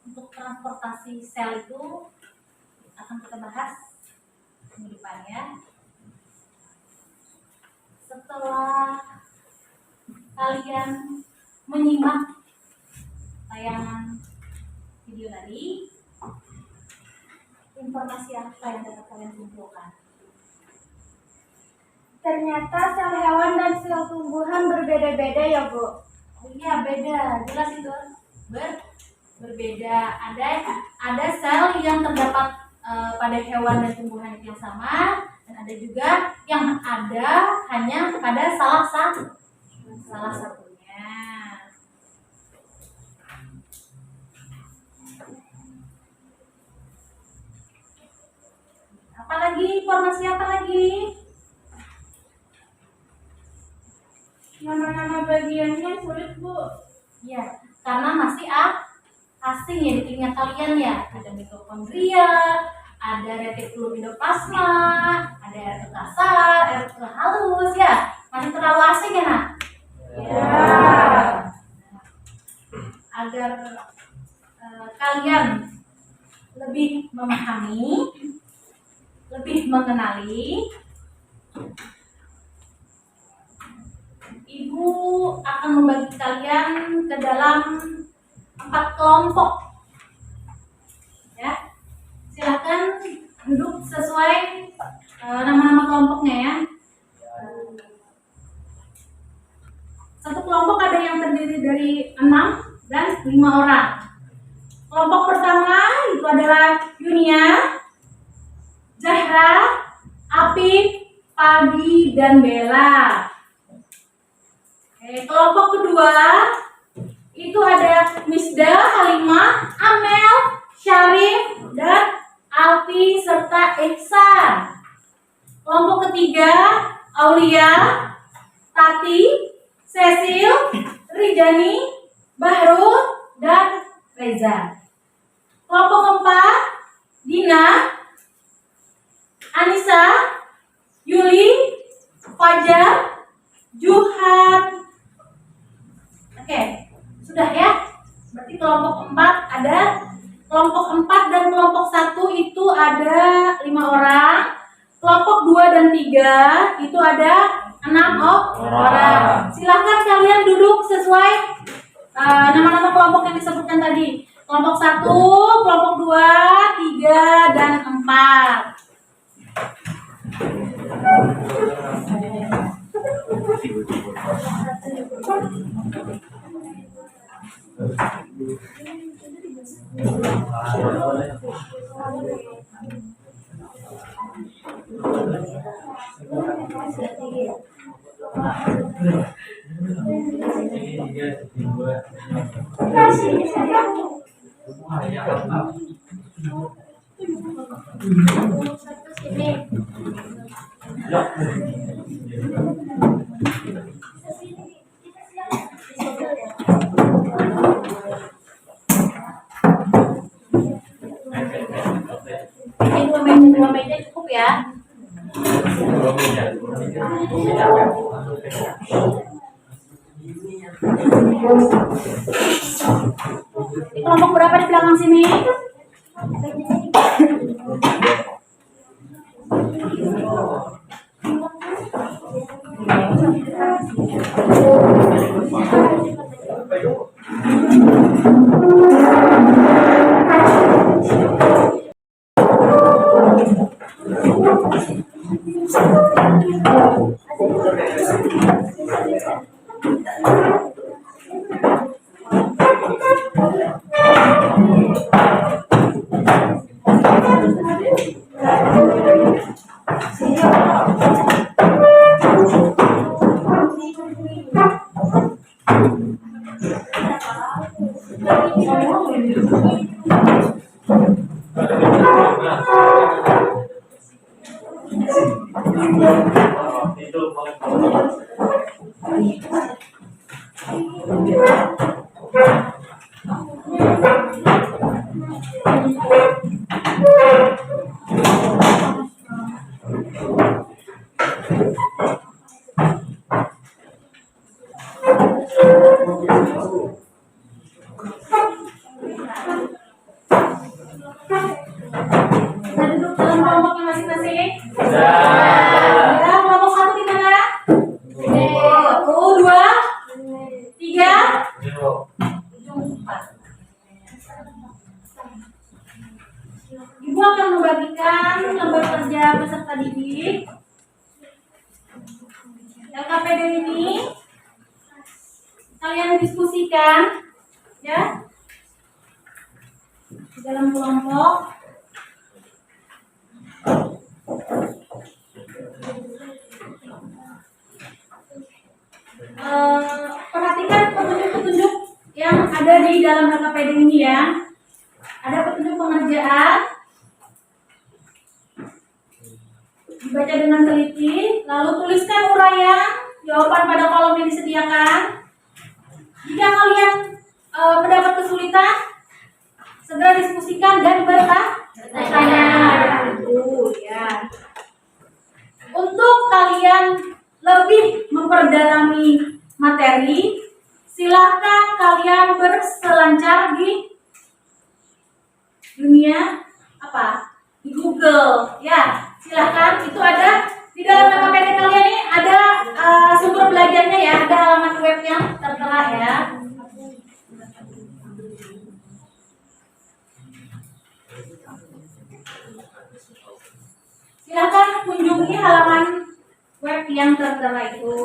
[SPEAKER 1] Untuk transportasi sel itu akan kita bahas minggu depannya. Setelah kalian menyimak tayangan video tadi, informasi apa yang dapat kalian simpulkan?
[SPEAKER 3] Ternyata sel hewan dan sel tumbuhan berbeda-beda ya, Bu.
[SPEAKER 1] Oh iya, beda. Jelas itu. Berbeda. Ada sel yang terdapat pada hewan dan tumbuhan yang sama, dan ada juga yang ada hanya pada salah satunya. Apalagi informasi apa lagi?
[SPEAKER 3] Nama-nama
[SPEAKER 1] pembagiannya sulit, Bu. Ya, karena masih asing ya di telinga kalian ya. Ada mitokondria, ada retikuloplasma, ada RT kasar, RT halus ya. Masih terlalu asing ya, Nak? Ya. Agar kalian lebih memahami, lebih mengenali, Ibu akan membagi kalian ke dalam 4 kelompok. Ya, silakan duduk sesuai nama-nama kelompoknya ya. Satu kelompok ada yang terdiri dari 6 dan 5 orang. Kelompok pertama itu adalah Yunia, Zahra, Apip, Pagi, dan Bella. Kelompok kedua itu ada Misda, Halimah, Amel, Syarif, dan Alfi serta Ihsan. Kelompok ketiga Aulia, Tati, Cecil, Rijani, Bahrul, dan Reza. Kelompok keempat Dina, Anissa, Yuli, Fajar, Juhan. Oke, sudah ya. Berarti kelompok 4 ada. Kelompok 4 dan kelompok 1 itu ada 5 orang. Kelompok 2 dan 3 itu ada 6 orang. Silahkan kalian duduk sesuai nama-nama kelompok yang disebutkan tadi. Kelompok 1, kelompok 2, 3, dan 4. Ini dua meja cukup ya. Ini kelompok berapa di belakang sini? Ibu akan membagikan lembar kerja peserta didik LKPD ini. Kalian diskusikan ya di dalam kelompok. Perhatikan petunjuk-petunjuk yang ada di dalam LKPD ini ya. Ada petunjuk pengerjaan, dibaca dengan teliti, lalu tuliskan uraian jawaban pada kolom yang disediakan. Jika kalian mendapat kesulitan, segera diskusikan dan bertanya. Ya. Untuk kalian lebih memperdalami materi, silakan kalian berselancar di dunia apa? Di Google. Ya, silakan. Itu ada di dalam PPT kalian ini ada sumber belajarnya ya, ada halaman web yang tertera ya. Silakan kunjungi halaman web yang tertera itu.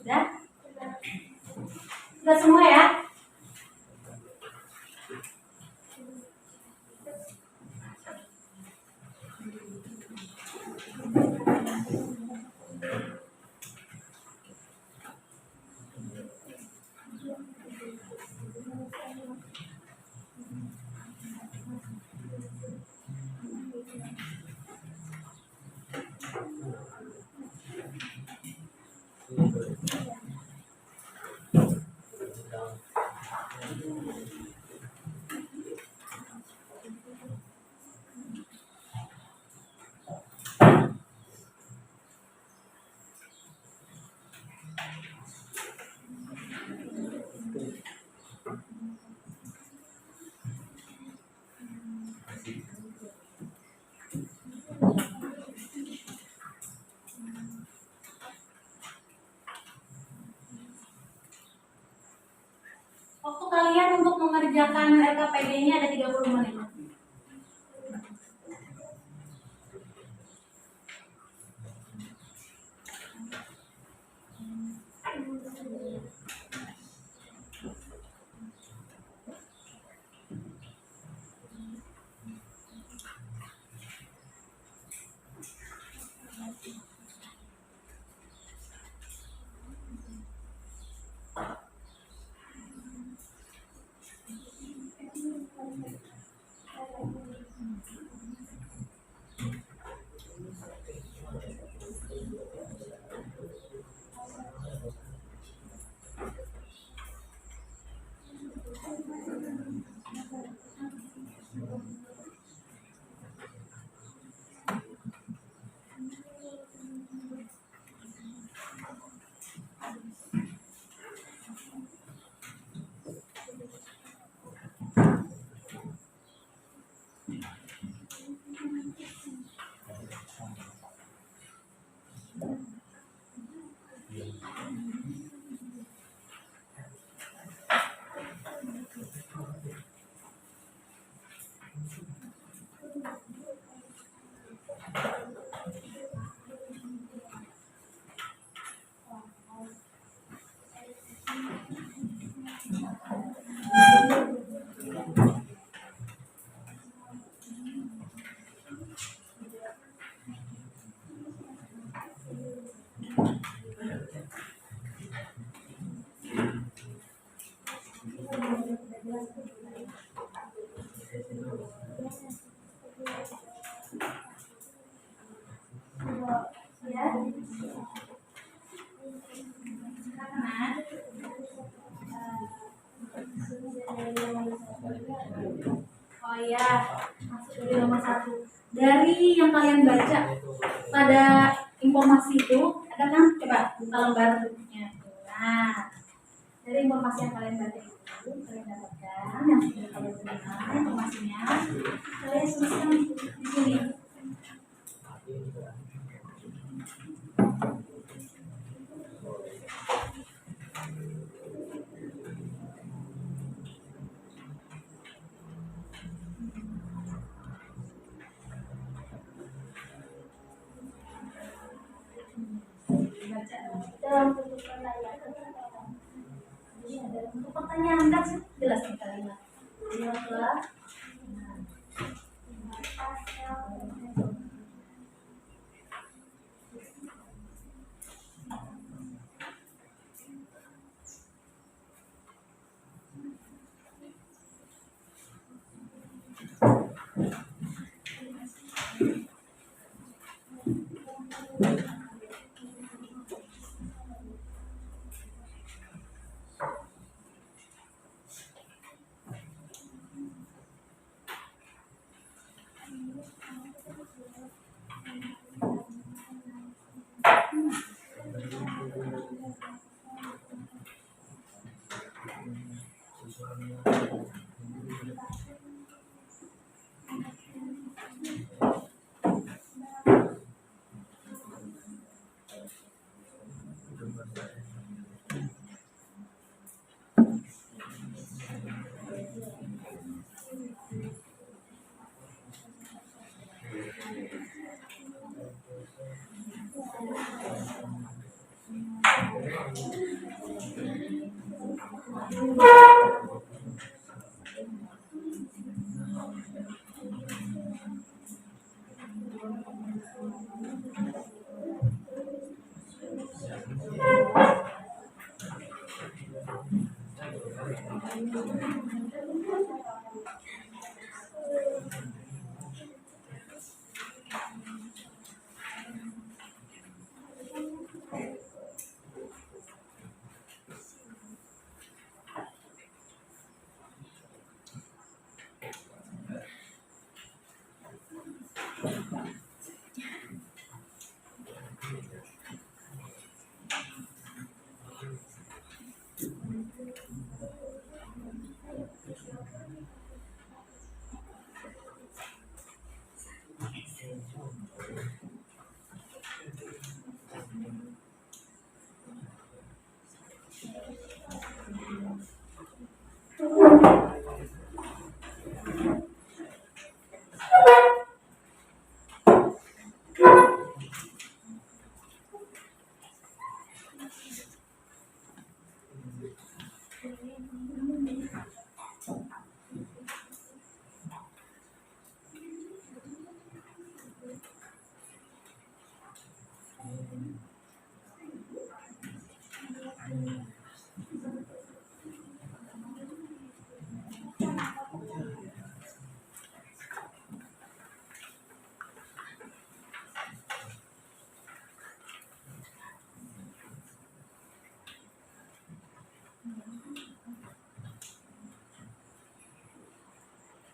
[SPEAKER 1] Sudah? Sudah semua ya? Waktu kalian untuk mengerjakan RKPD-nya ada 30 menit. Oh iya, masuk dari nomor 1. Dari yang kalian baca pada informasi itu, ada kan? Coba buka lembar berikutnya. Nah, dari informasi yang kalian baca itu, kalian dapatkan yang sudah kalian terima informasinya. Kalian tuliskan di sini.
[SPEAKER 3] Dalam bentuk pertanyaan.
[SPEAKER 1] Iya, dalam bentuk pertanyaan kan jelas nih kalimat. Jawablah.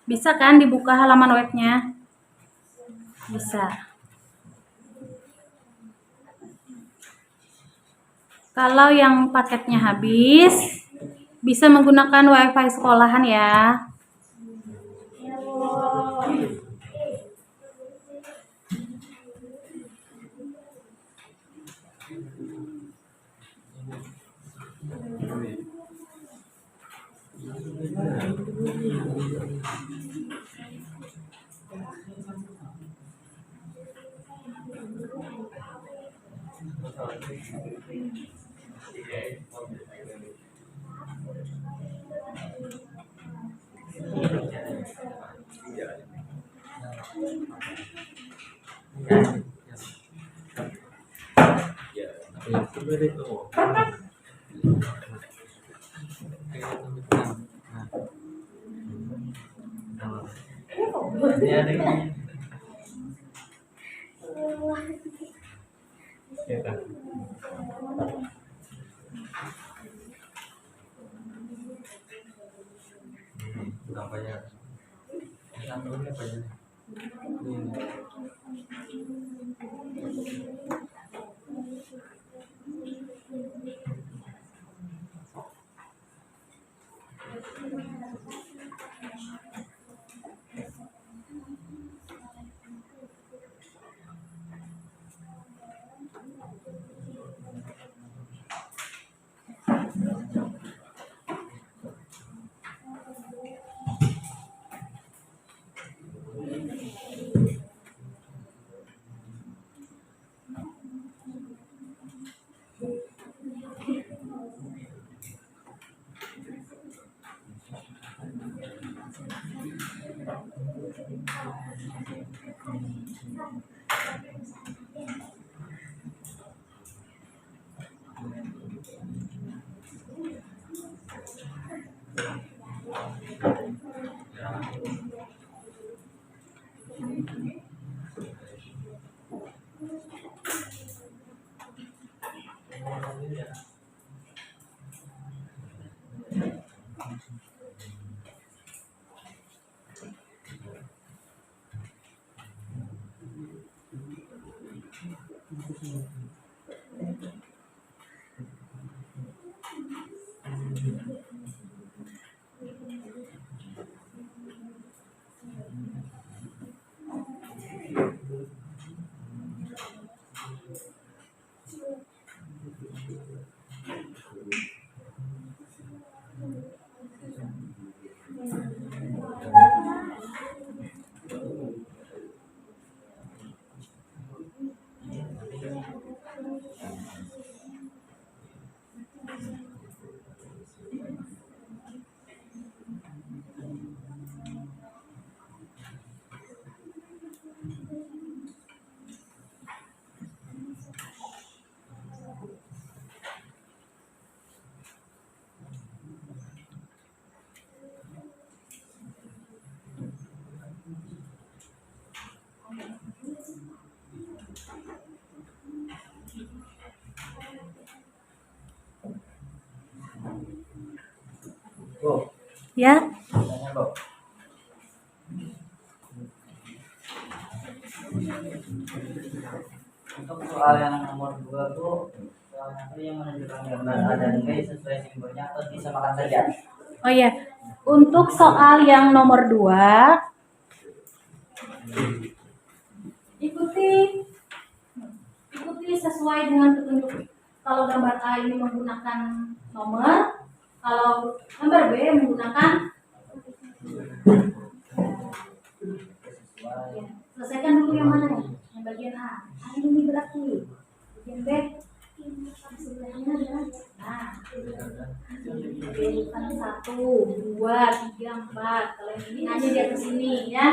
[SPEAKER 1] Bisa kan dibuka halaman webnya? Bisa. Kalau yang paketnya habis, bisa menggunakan WiFi sekolahan ya. Ya.
[SPEAKER 2] Untuk soal yang nomor 2 tuh soalnya tuh yang menunjukkan gambar A dan B sesuai simbolnya atau disamakan saja.
[SPEAKER 1] Oh ya, untuk soal yang nomor 2, ikuti sesuai dengan petunjuk. Kalau gambar A ini menggunakan nomor, kalau gambar B menggunakan ya, selesaikan dulu yang mana ya? Yang bagian A. Ini berarti bagian B sebelahnya adalah nah. Urutan 1, 2, 3, 4. Kalau yang ini aja di atas sini ya.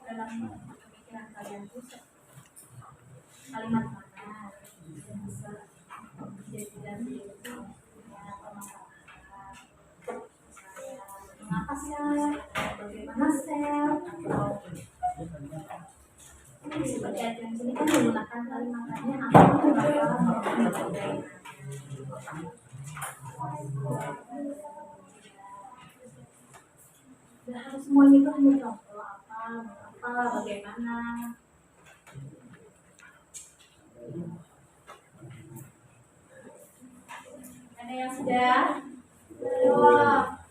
[SPEAKER 1] Dalam pemikiran kalian tuh kalimat mana yang bisa dijadikan itu ya permasalahan saya mengapa sel bagaimana sel atau seperti yang sini kan menggunakan kalimatnya apa bagaimana dan harus semuanya itu hanya contoh apa bagaimana. Ada yang sudah? Belum.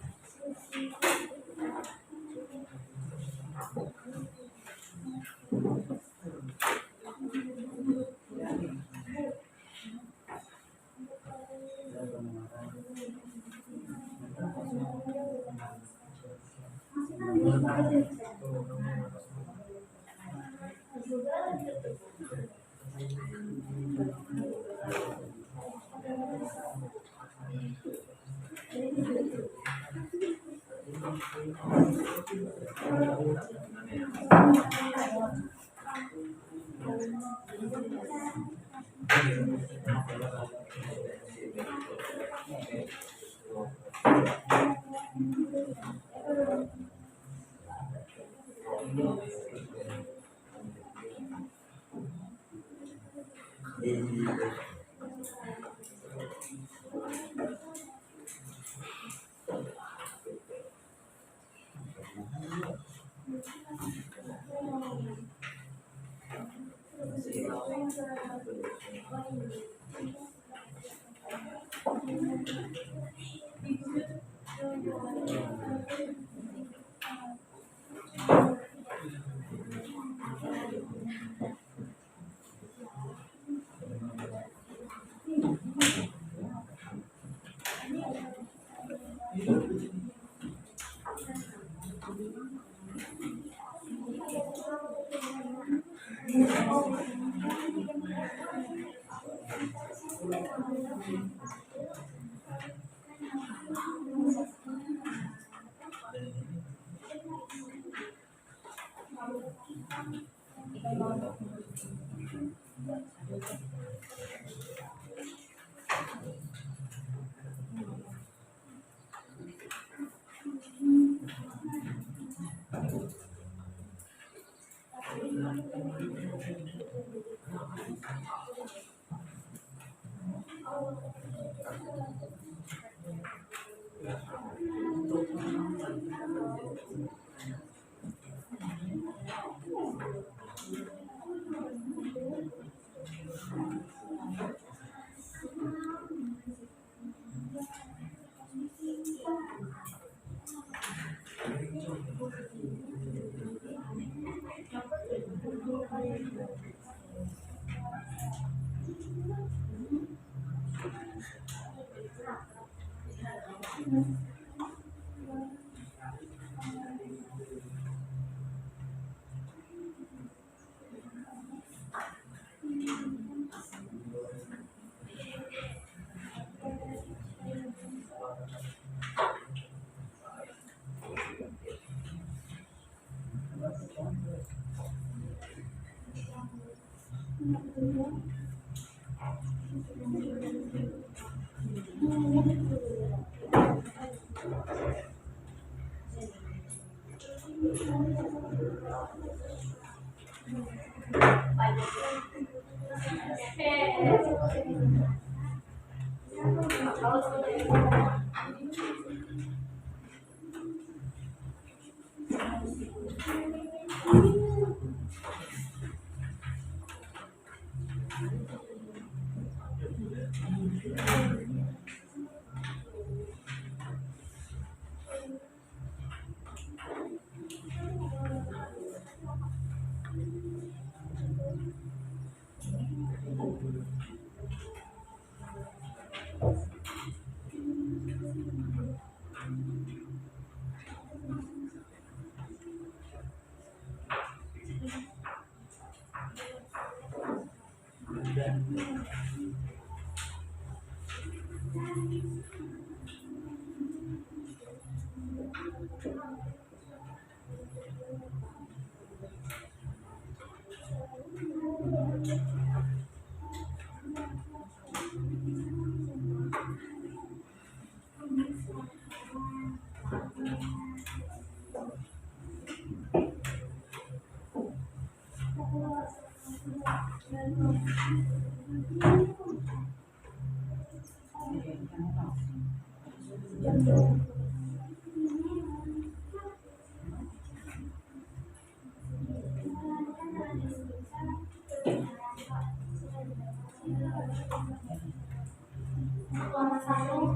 [SPEAKER 1] Selama satu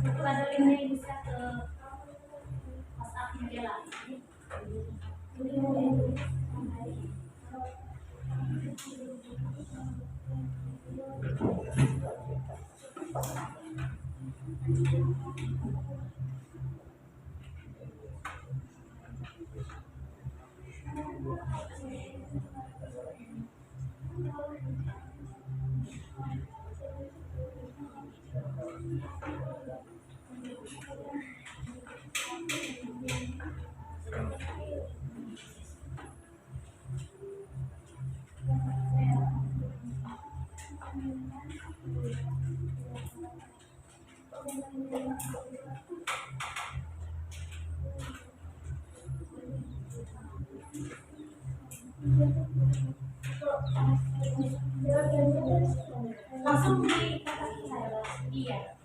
[SPEAKER 1] itu ada link yang bisa ke WhatsApp Bella. Langsung di kaki saya. Iya.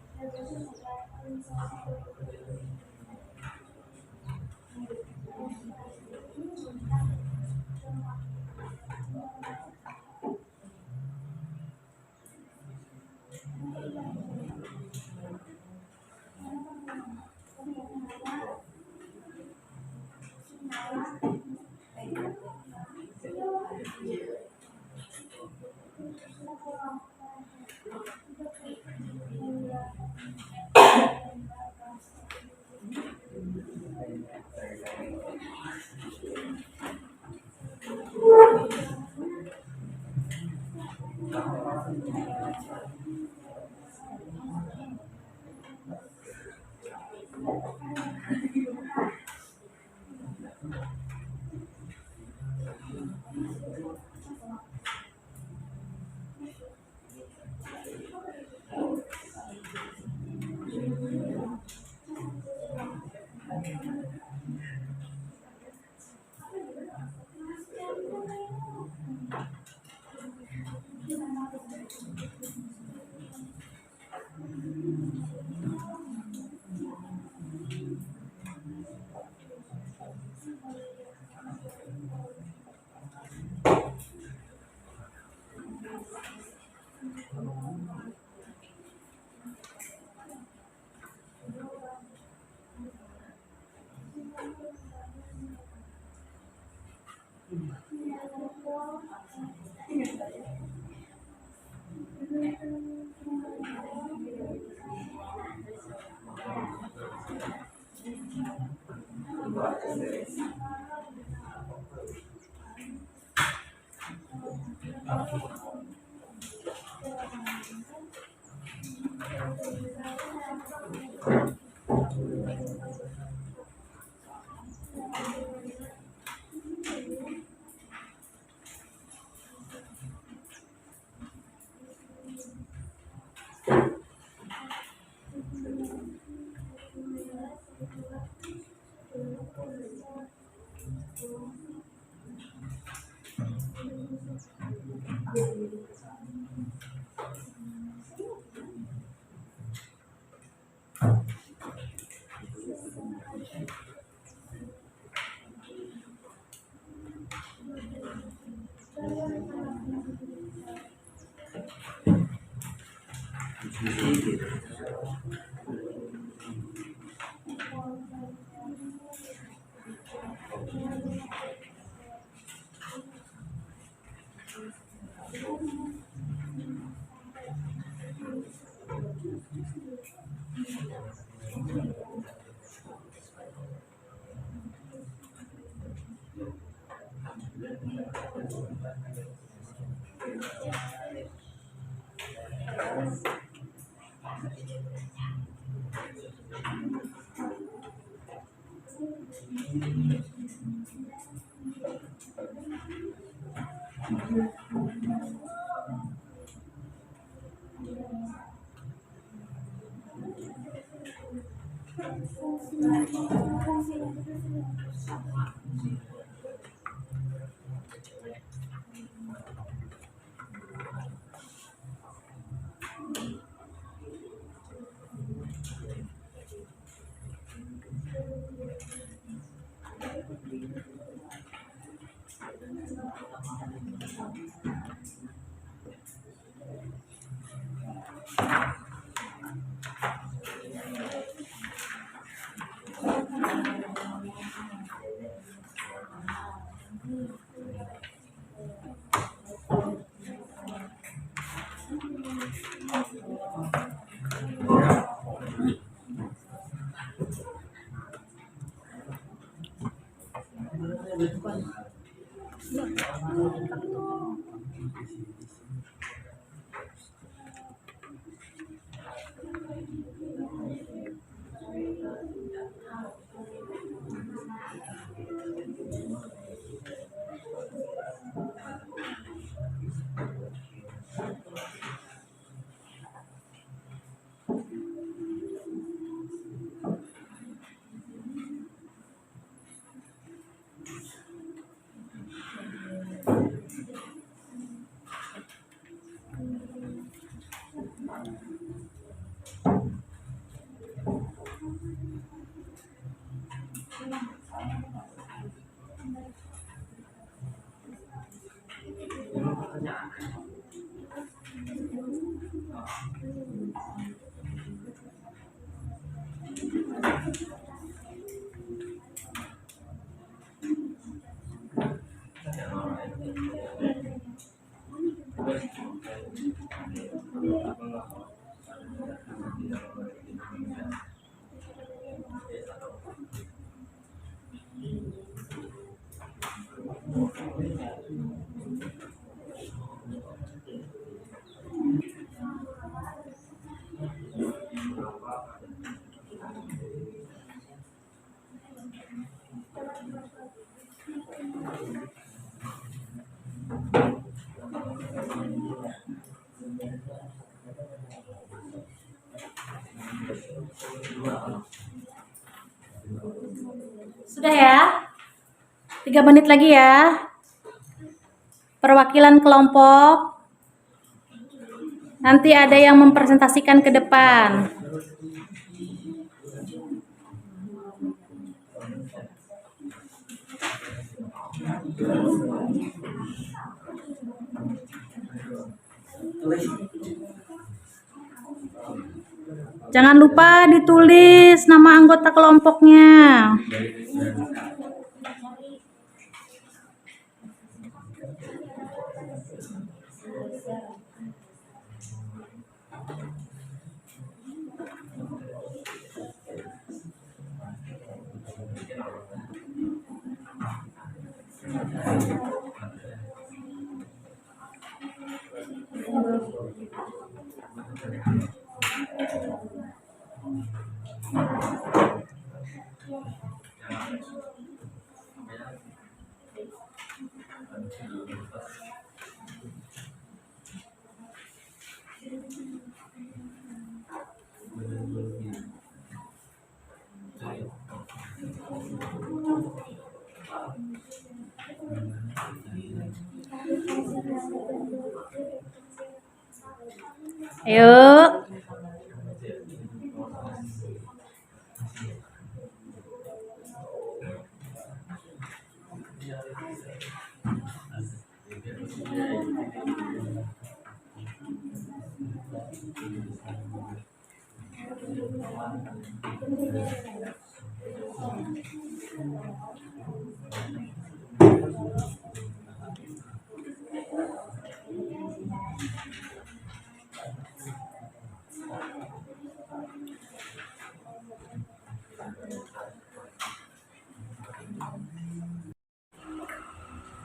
[SPEAKER 1] Sudah ya? 3 menit lagi ya. Perwakilan kelompok. Nanti ada yang mempresentasikan ke depan. Jangan lupa ditulis nama anggota kelompoknya. Ayo.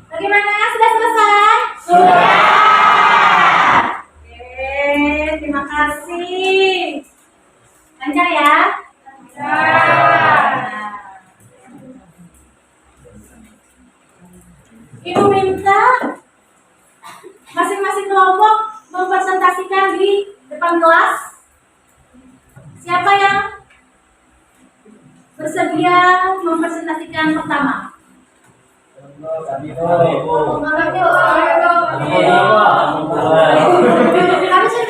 [SPEAKER 1] Bagaimana? Sudah selesai? Sudah. Oke, terima kasih. Lancar ya? Lancar. Ibu minta masing-masing kelompok mempresentasikan di depan kelas. Siapa yang bersedia mempresentasikan pertama? Kami sudah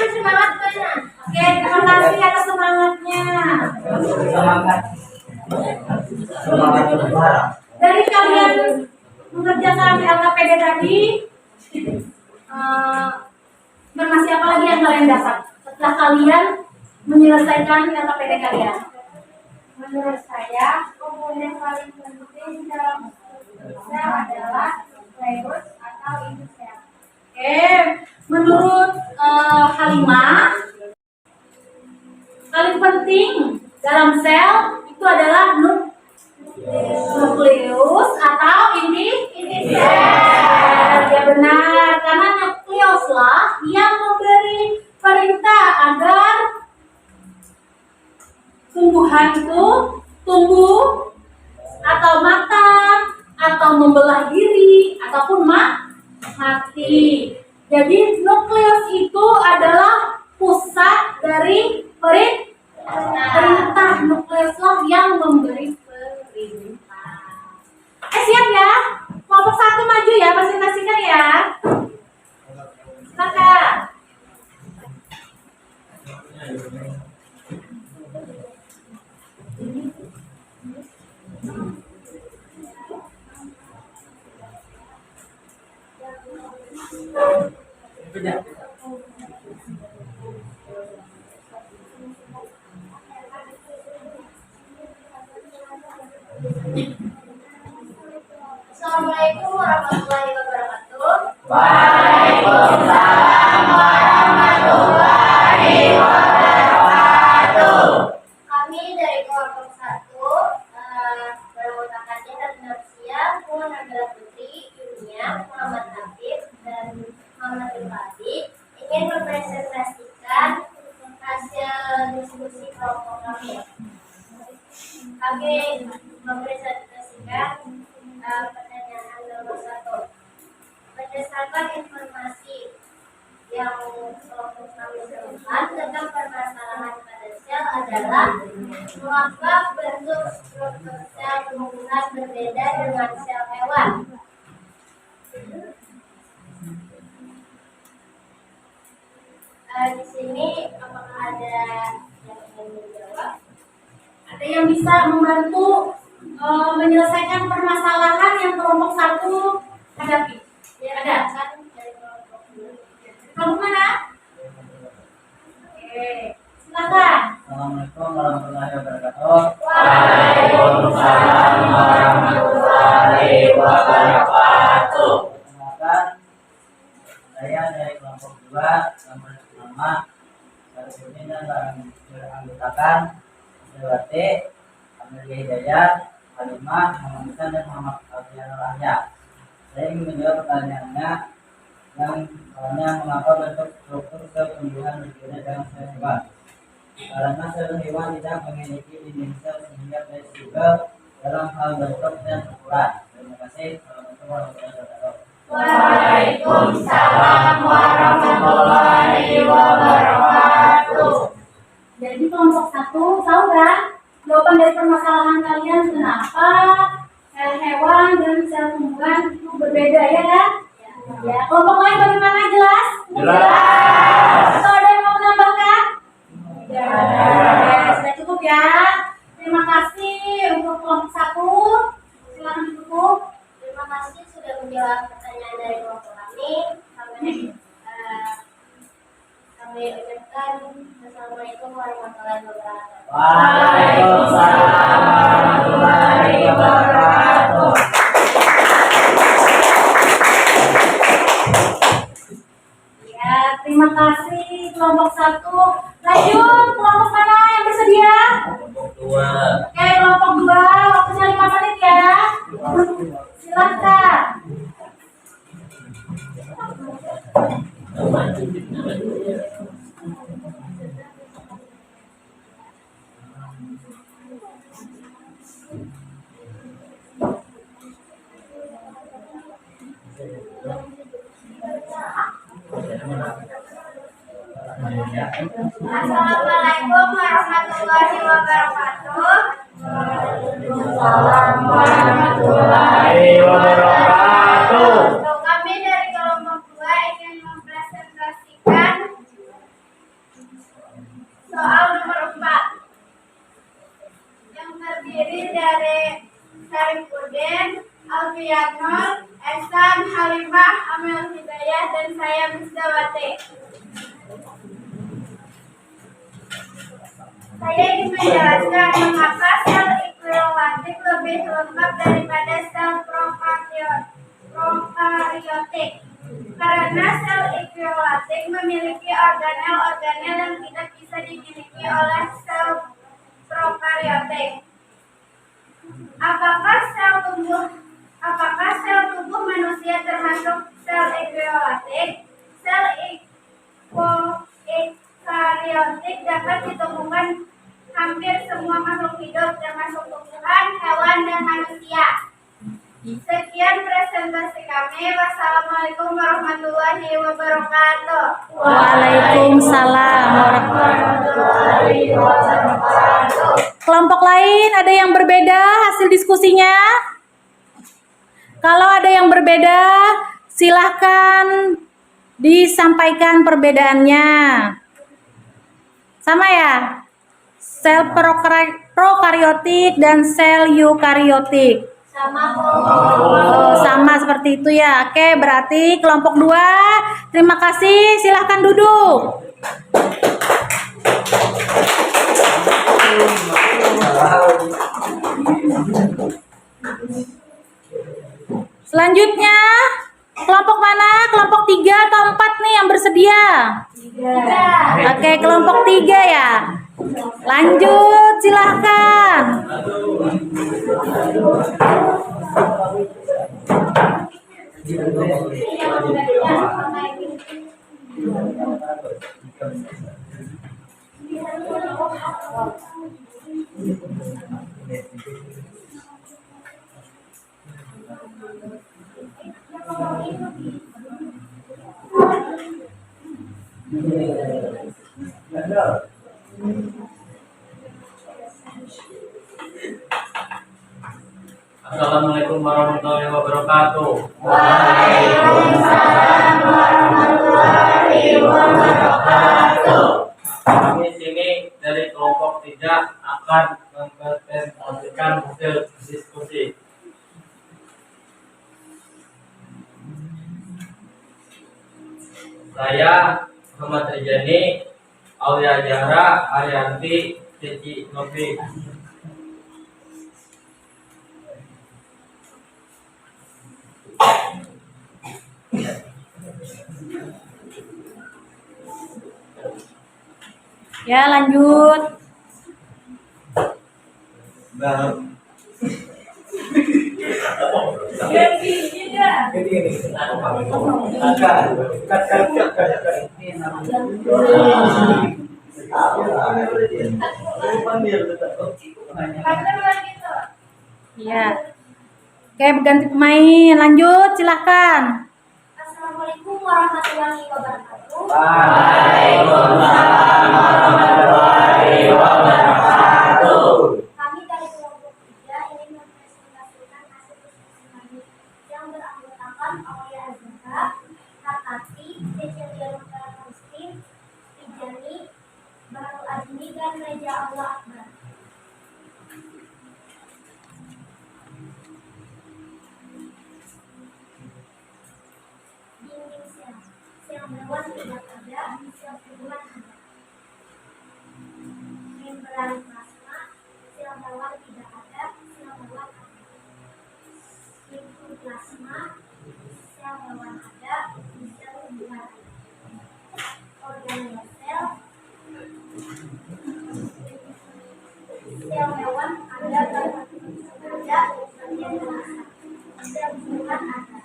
[SPEAKER 1] bersemangat kan? Oke, terima kasih atas semangatnya. Dari kalian mengerjakan LKPD tadi, informasi apa lagi yang kalian dapat setelah kalian menyelesaikan LKPD kalian? Menurut saya, komponen paling penting dalam sel adalah nukleus atau induk sel. Oke, menurut Halimah, paling penting dalam sel itu adalah nukleus atau inti sel. Ya benar, karena nukleuslah yang memberi perintah agar tumbuhan itu tumbuh atau matang atau membelah diri ataupun mati. Jadi nukleus itu adalah pusat dari perintah. Nukleuslah yang memberi perintah. Siap ya? Kelompok 1 maju ya, presentasikan ya. Silakan.
[SPEAKER 3] Assalamualaikum warahmatullahi wabarakatuh.
[SPEAKER 2] Waalaikumsalam warahmatullahi wabarakatuh.
[SPEAKER 3] Kami dari kelompok 1 beranggotakan Jenderal Nursia, Nabila Putri, Yunia, Muhammad Habib, dan Muhammad Ibrahim ingin mempresentasikan hasil diskusi kelompok kami. Kami mempresentasikan pertanyaan nomor 1. Berdasarkan informasi yang kelompok kami temukan tentang permasalahan pada sel adalah mengapa bentuk struktur sel tumbuhan berbeda dengan sel hewan. Di sini apakah ada yang ingin menjawab?
[SPEAKER 1] Ada yang bisa membantu menyelesaikan permasalahan yang kelompok 1 hadapi?
[SPEAKER 3] Ya,
[SPEAKER 1] Ada?
[SPEAKER 3] kan dari kelompok 2.
[SPEAKER 1] Kelompok mana? Oke, silakan.
[SPEAKER 2] Assalamualaikum warahmatullahi wabarakatuh.
[SPEAKER 1] Waalaikumsalam warahmatullahi wabarakatuh.
[SPEAKER 2] Perkenalkan, saya dari kelompok 2 yang bernama Sarifudin dan beranggotakan Dewate, Amelia Hidayat, Halimah, Muhammad Hasan, dan Muhammad Alfianul Ahya. Saya ingin menjawab pertanyaannya yang awalnya mengapa bentuk struktur sel tumbuhan berbeda dengan sel hewan. Karena sel hewan tidak memiliki dinding sel sehingga fleksibel dalam hal bentuk dan ukuran. Terima kasih. Assalamualaikum warahmatullahi wabarakatuh.
[SPEAKER 1] Waalaikumsalam warahmatullahi wabarakatuh. Jadi kelompok 1 tahu kan jawaban dari permasalahan kalian kenapa sel hewan dan sel tumbuhan itu berbeda, ya kan? Ya. Kelompok lain bagaimana, jelas?
[SPEAKER 5] Jelas.
[SPEAKER 1] Atau ada yang mau menambahkan? Ya, sudah cukup ya. Terima kasih untuk kelompok 1. Silakan ditutup.
[SPEAKER 3] Terima kasih sudah menjawab pertanyaan dari kelompok kami. Kami ucapkan Assalamualaikum warahmatullahi wabarakatuh.
[SPEAKER 2] Waalaikumsalam warahmatullahi wabarakatuh.
[SPEAKER 1] Ya, terima kasih kelompok 1. Lanjut, kelompok mana yang bersedia?
[SPEAKER 5] Kelompok 2.
[SPEAKER 1] Oke, kelompok 2, waktunya 5 menit ya. Silakan.
[SPEAKER 3] Assalamualaikum warahmatullahi wabarakatuh.
[SPEAKER 1] Waalaikumsalam
[SPEAKER 5] warahmatullahi wabarakatuh.
[SPEAKER 3] Kami dari kelompok 2 ingin mempresentasikan soal nomor 4 yang terdiri dari Sarifudin, Alfianul, Ehsan, Halimah, Amel Hidayah, dan saya Misdawati. Saya ingin menjelaskan mengapa sel eukariotik lebih lengkap daripada sel prokariotik. Karena sel eukariotik memiliki organel-organel yang tidak bisa dimiliki oleh sel prokariotik. Apakah sel tubuh manusia termasuk sel eukariotik? Sel eukariotik dapat ditemukan hampir semua makhluk hidup termasuk tumbuhan, hewan, dan manusia. Sekian presentasi kami. Wassalamualaikum warahmatullahi wabarakatuh.
[SPEAKER 1] Waalaikumsalam warahmatullahi wabarakatuh. Kelompok lain ada yang berbeda hasil diskusinya? Kalau ada yang berbeda, silahkan disampaikan perbedaannya. Sama ya? Sel prokariotik dan sel eukariotik.
[SPEAKER 3] Sama
[SPEAKER 1] Oh, sama seperti itu ya. Oke, berarti kelompok 2. Terima kasih. Silahkan duduk. Selanjutnya, kelompok mana? Kelompok 3 atau 4 nih yang bersedia? 3. Oke, kelompok 3 ya. Lanjut, silahkan.
[SPEAKER 5] Assalamualaikum warahmatullahi wabarakatuh.
[SPEAKER 1] Waalaikumsalam warahmatullahi wabarakatuh.
[SPEAKER 5] Kami sini dari kelompok 3 akan mempresentasikan hasil diskusi. Saya Muhammad Rijani, Aulia Zahra, Arianti, Cici Novi.
[SPEAKER 1] Ya, lanjut. Ya. Oke, berganti pemain. Lanjut, silahkan.
[SPEAKER 3] Assalamualaikum warahmatullahi wabarakatuh.
[SPEAKER 5] Waalaikumsalam warahmatullahi wabarakatuh.
[SPEAKER 3] Kami dari kelompok 3 ingin mempresentasikan hasil diskusi kami yang beranggotakan Aulia Azhara, Hakati, Cecilia Nurul Muslim, Rijani, Baru Azmi, dan Reja Allah Akbar. Dinding sel hewan tidak ada, sel tumbuhan ada. Membran plasma, sel hewan tidak ada, sel hewan ada. Sitoplasma, sel hewan ada, sel tumbuhan ada. Organel sel hewan ada, bagian dasar. Sel tumbuhan ada.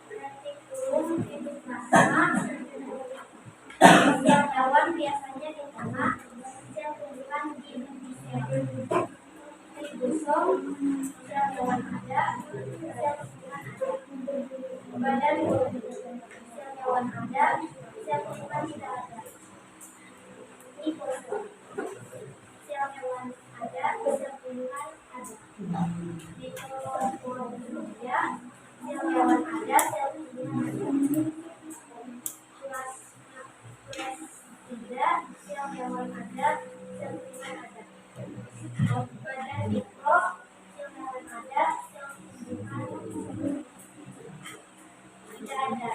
[SPEAKER 3] Retikulum endoplasma, sel hewan biasanya di tengah, sel tumbuhan di inti sel. Ribosom, sel hewan ada, sel tumbuhan ada. Badan bodi, sel hewan ada, sel tumbuhan tidak ada. Nikosom, sel hewan ada, sel tumbuhan ada. Mitokondria, sel hewan ada, sel tumbuhan ada. Plasmida, sel hewan ada, sel tumbuhan ada. Badan mikrop, sel hewan ada, sel tumbuhan tidak ada.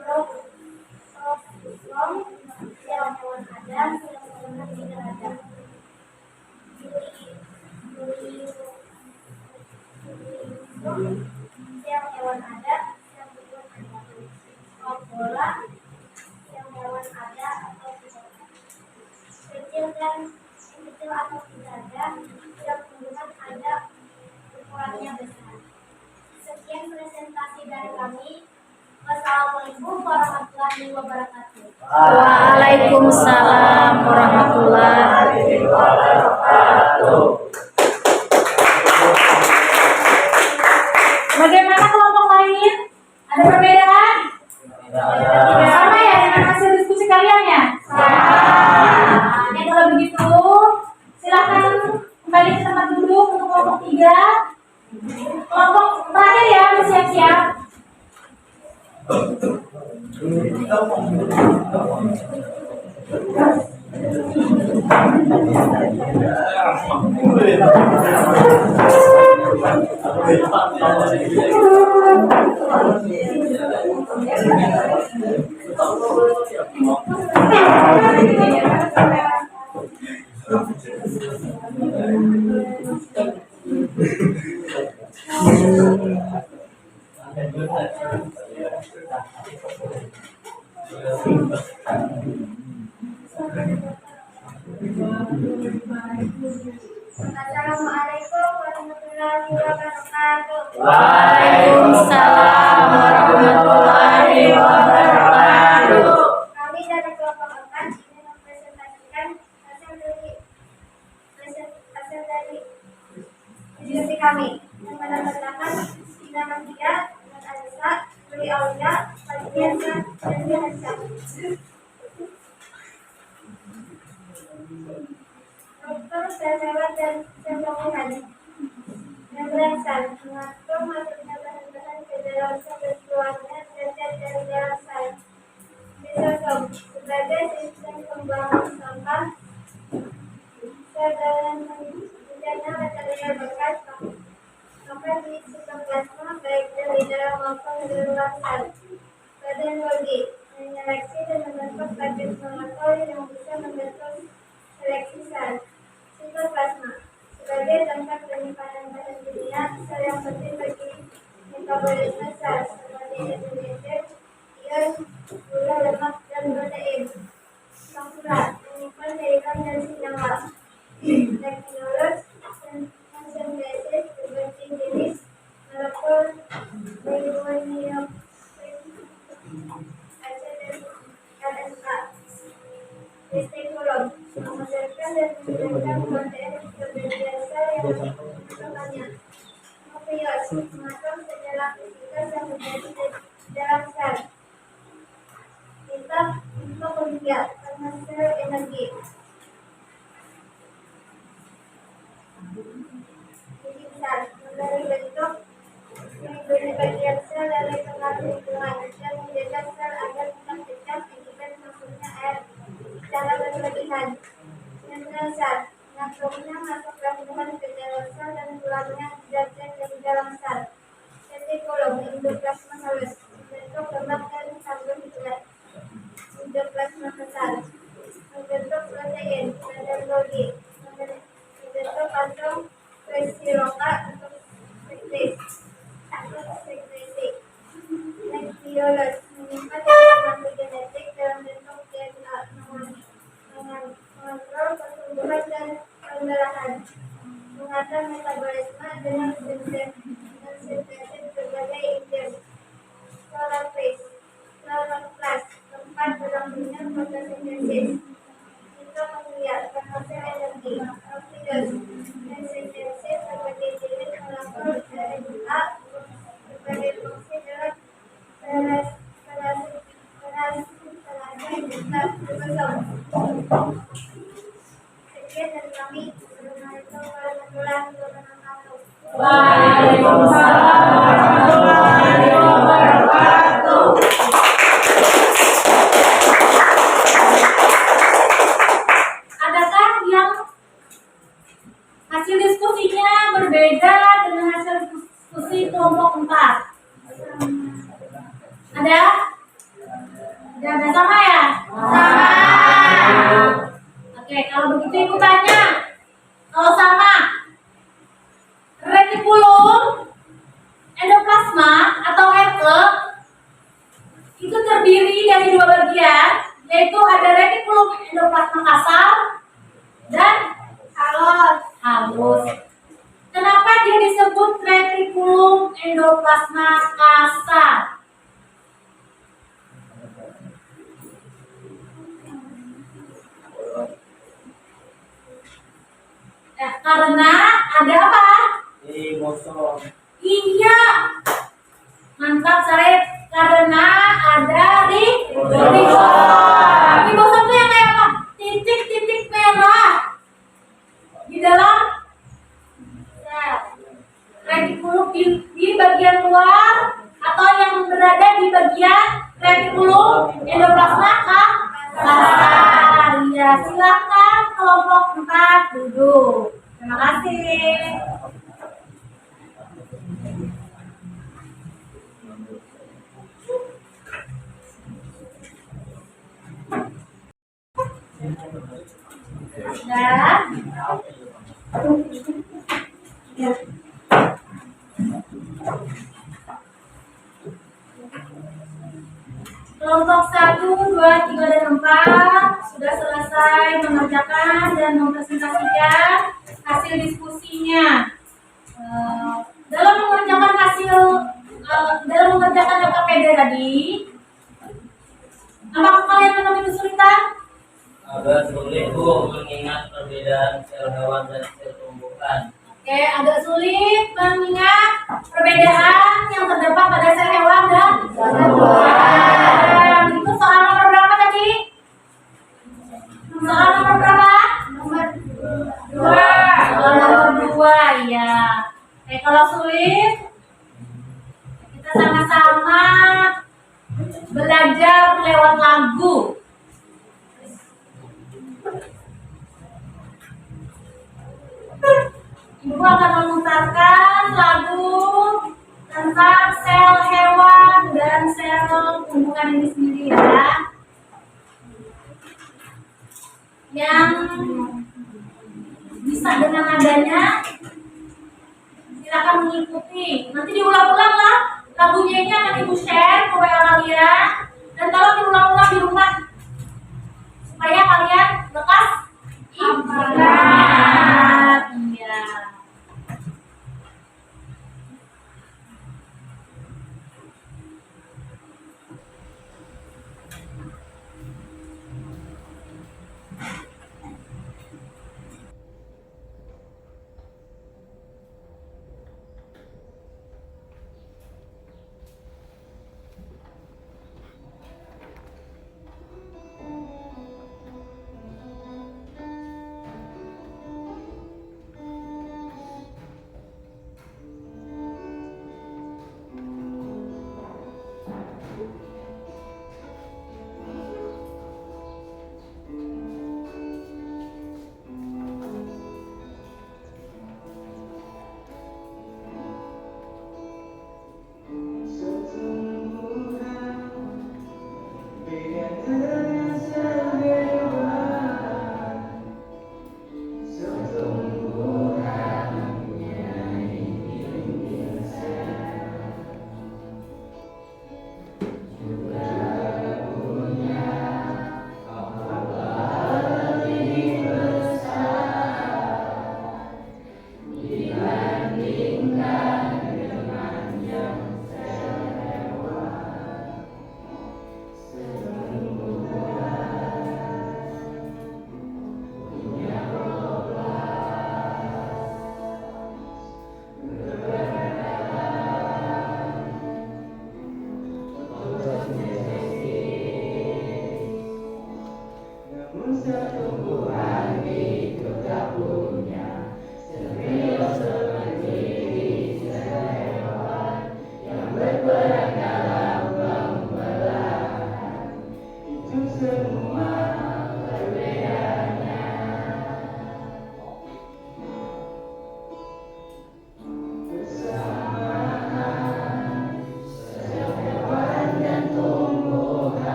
[SPEAKER 3] Protozom, sel hewan ada, sel tumbuhan tidak ada. Sel hewan ada, sel tumbuhan ada. Obrola, sel hewan ada atau tidak ada. Kecil atau tidak ada, sel tumbuhan ada, ukurannya besar. Sekian presentasi dari kami. Wassalamualaikum warahmatullahi wabarakatuh.
[SPEAKER 1] Waalaikumsalam warahmatullahi wabarakatuh. Bagaimana kelompok lain? Ada perbedaan? Sama ya dengan hasil diskusi kalian ya? Nah, kalau begitu silakan kembali ke tempat duduk untuk kelompok 3. Kelompok terakhir ya, bersiap-siap.
[SPEAKER 3] Assalamualaikum warahmatullahi wabarakatuh.
[SPEAKER 1] Waalaikumsalam warahmatullahi wabarakatuh.
[SPEAKER 3] Kami dari kelompok 4 ingin mempresentasikan hasil dari diskusi kami. Yang pertama, Sina Matia, Mas Anissa, Dwi Aulia, Fadliasa, dan Dihansa. Dokter Syahrewat dan Syamrohan yang berasal mengatur masuknya bahan-bahan ke dalam sel dan keluarnya zat dari dalam sel. Lisosom sebagai sistem pembuangan sampah sel dalam bencana material bekas sampai di sitoplasma baik dari dalam maupun di luar sel. Badan Golgi menyeleksi dan membentuk bagian spermatozoid yang bisa membentuk seleksi sel. Sitoplasma sebagai tempat penyimpanan bahan kimia sel yang penting bagi metabolisme sel seperti nitrogen, ion, gula, lemak, dan protein. Sampula menyimpan silikon dan senyawa. Teknolog sentesis berbagai jenis molekul ribonukleik acid dan RNA. Listekolog mengajarkan dan menjelaskan protein perbedaan sel yang menyebabkannya. Nukleus mengatur sejarah fisika yang terjadi di dalam sel. Mitokondria karena sel energi. Biji sel memberi bentuk melindungi bagian sel dari pengaruh lingkungan dan menjaga sel agar tetap pecah akibat masuknya air secara berlebihan. Membran sel mengaturnya masuk bahan ke dalam sel dan keluarnya zat-zat dari dalam sel. Retikulum endoplasma halus membentuk lemak dan karbohidrat. Endoplasma besar membentuk protein. Badan Golgi membentuk kantong resiroka untuk sekresi. Nukleolus menyimpan informasi genetik dalam bentuk DNA mengontrol pertumbuhan dan pembelahan, mengatur metabolisme dengan sintesis berbagai enzim. Kloroplas tempat berlangsungnya fotosintesis. Mitokondria penghasil energi. Nukleus mensintesis berbagai jenis molekul RNA berbagai fungsi dalam ribosom. Sekian dari kami. Assalamualaikum warahmatullahi wabarakatuh.
[SPEAKER 1] Waalaikumsalam warahmatullahi wabarakatuh. Adakah yang hasil diskusinya berbeda dengan hasil diskusi kelompok 4? Ada? Ada sama ya? Sama. Oke, kalau begitu ibu tanya. Kalau sama, retikulum, endoplasma atau RE itu terdiri dari dua bagian, yaitu ada retikulum endoplasma kasar dan halus. Kenapa dia disebut retikulum endoplasma kasar? Ya, karena ada apa?
[SPEAKER 2] Ribosom.
[SPEAKER 1] Iya, mantap Sarip. Karena ada ribosom. Ribosom itu yang kayak apa? Titik-titik merah di dalam sel. Retikulum di bagian luar atau yang berada di bagian retikulum endoplasma kasar. Ya, silakan kelompok 4 duduk. Terima kasih. Ya. Kelompok 1, 2, 3, dan 4 sudah selesai. selesai mengerjakan dan mempresentasikan hasil diskusinya. Dalam mengerjakan LKPD tadi, apakah kalian mengalami kesulitan?
[SPEAKER 2] Agak sulit Bu mengingat perbedaan sel hewan dan sel tumbuhan.
[SPEAKER 1] Oke, agak sulit mengingat perbedaan yang terdapat pada sel hewan dan sel tumbuhan. Itu soal nomor berapa tadi? Soal nomor berapa? Nomor 2. Soal nomor 2, ya. Oke, kalau sulit, kita sama-sama belajar lewat lagu. Ibu akan memutarkan lagu tentang sel hewan dan sel tumbuhan ini sendiri ya. Yang bisa dengan nadanya silakan mengikuti. Nanti diulang-ulang lah lagunya, ini akan ibu share ke WA kalian dan tolong diulang-ulang di rumah supaya kalian lekas ingat. Iya.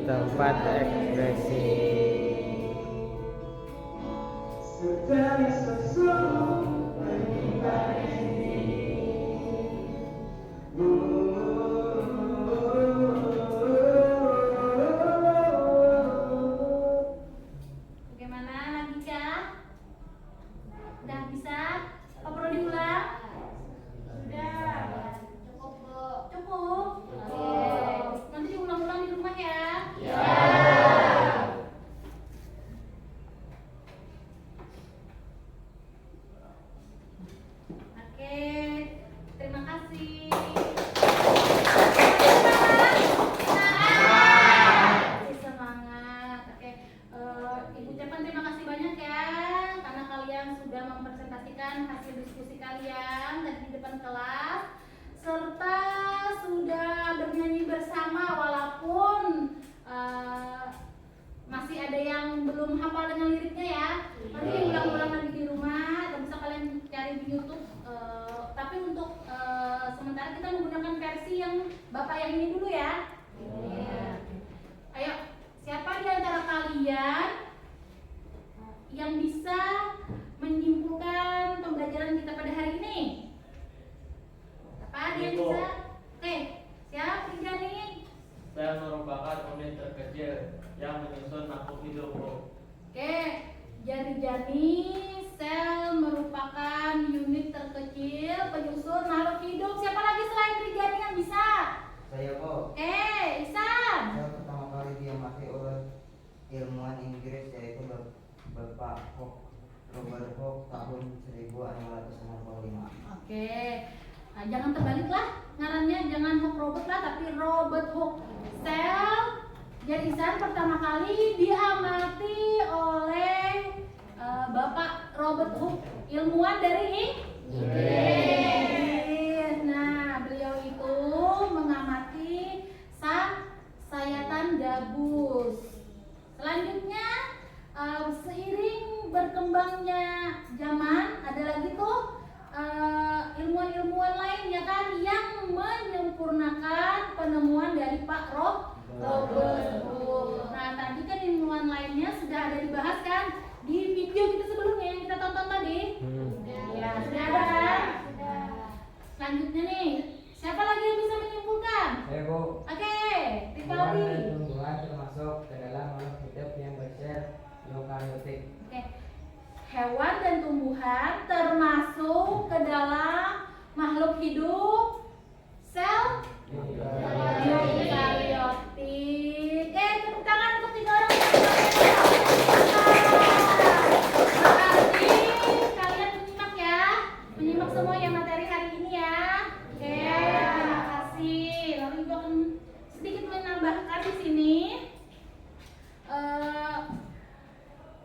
[SPEAKER 5] Tempat ekspresi.
[SPEAKER 1] Bagaimana Nagika? Udah bisa? Apa perlu diulang? Sudah. Cukup, Bu. Cukup? Oke. Nanti diulang-ulang di rumah ya. Ya. mempresentasikan hasil diskusi kalian dan di depan kelas, serta sudah bernyanyi bersama walaupun masih ada yang belum hafal dengan liriknya ya. Nanti ulang-ulang lagi di rumah atau bisa kalian cari di YouTube. Tapi untuk sementara kita menggunakan versi yang Bapak yang ini dulu ya. Ayo, siapa di antara kalian yang bisa menyimpulkan pembelajaran kita pada hari ini? Apa ada yang bisa? Oke, siap Rinjani?
[SPEAKER 5] Saya merupakan unit terkecil yang menyusun makhluk hidup, Bu.
[SPEAKER 1] Oke, Jani sel merupakan unit terkecil penyusun makhluk hidup. Siapa lagi selain Rinjani yang bisa?
[SPEAKER 2] Saya, Bu.
[SPEAKER 1] Oke, Isan.
[SPEAKER 2] Saya pertama kali diamati oleh ilmuwan Inggris yaitu Bapak Robert Hooke tahun 1665.
[SPEAKER 1] Oke, nah, jangan terbalik lah ngarannya, jangan Hooke Robert lah, tapi Robert Hooke. Sel jadisan pertama kali diamati oleh Bapak Robert Hooke, ilmuwan dari Inggris. Nah, beliau itu mengamati sayatan gabus. Selanjutnya, seiring berkembangnya zaman, ada lagi tuh ilmuwan-ilmuwan lain ya kan yang menyempurnakan penemuan dari Pak Robert Hooke. Nah, tadi kan ilmuwan lainnya sudah ada dibahas kan di video kita sebelumnya yang kita tonton tadi. Ya, sudah ada kan? Selanjutnya nih, siapa lagi yang bisa menyimpulkan?
[SPEAKER 2] Saya, Bu.
[SPEAKER 1] Oke,
[SPEAKER 2] Hewan
[SPEAKER 1] Rifaldi.
[SPEAKER 2] dan tumbuhan termasuk ke dalam makhluk hidup yang bersel eukariotik.
[SPEAKER 1] Oke. Hewan dan tumbuhan termasuk ke dalam makhluk hidup sel eukariotik. Tepuk tangan untuk 3 orang. Berarti kalian menyimak ya, menyimak semua ya materi hari ini ya. Oke, terima kasih. Lalu Ibu akan sedikit menambahkan di sini.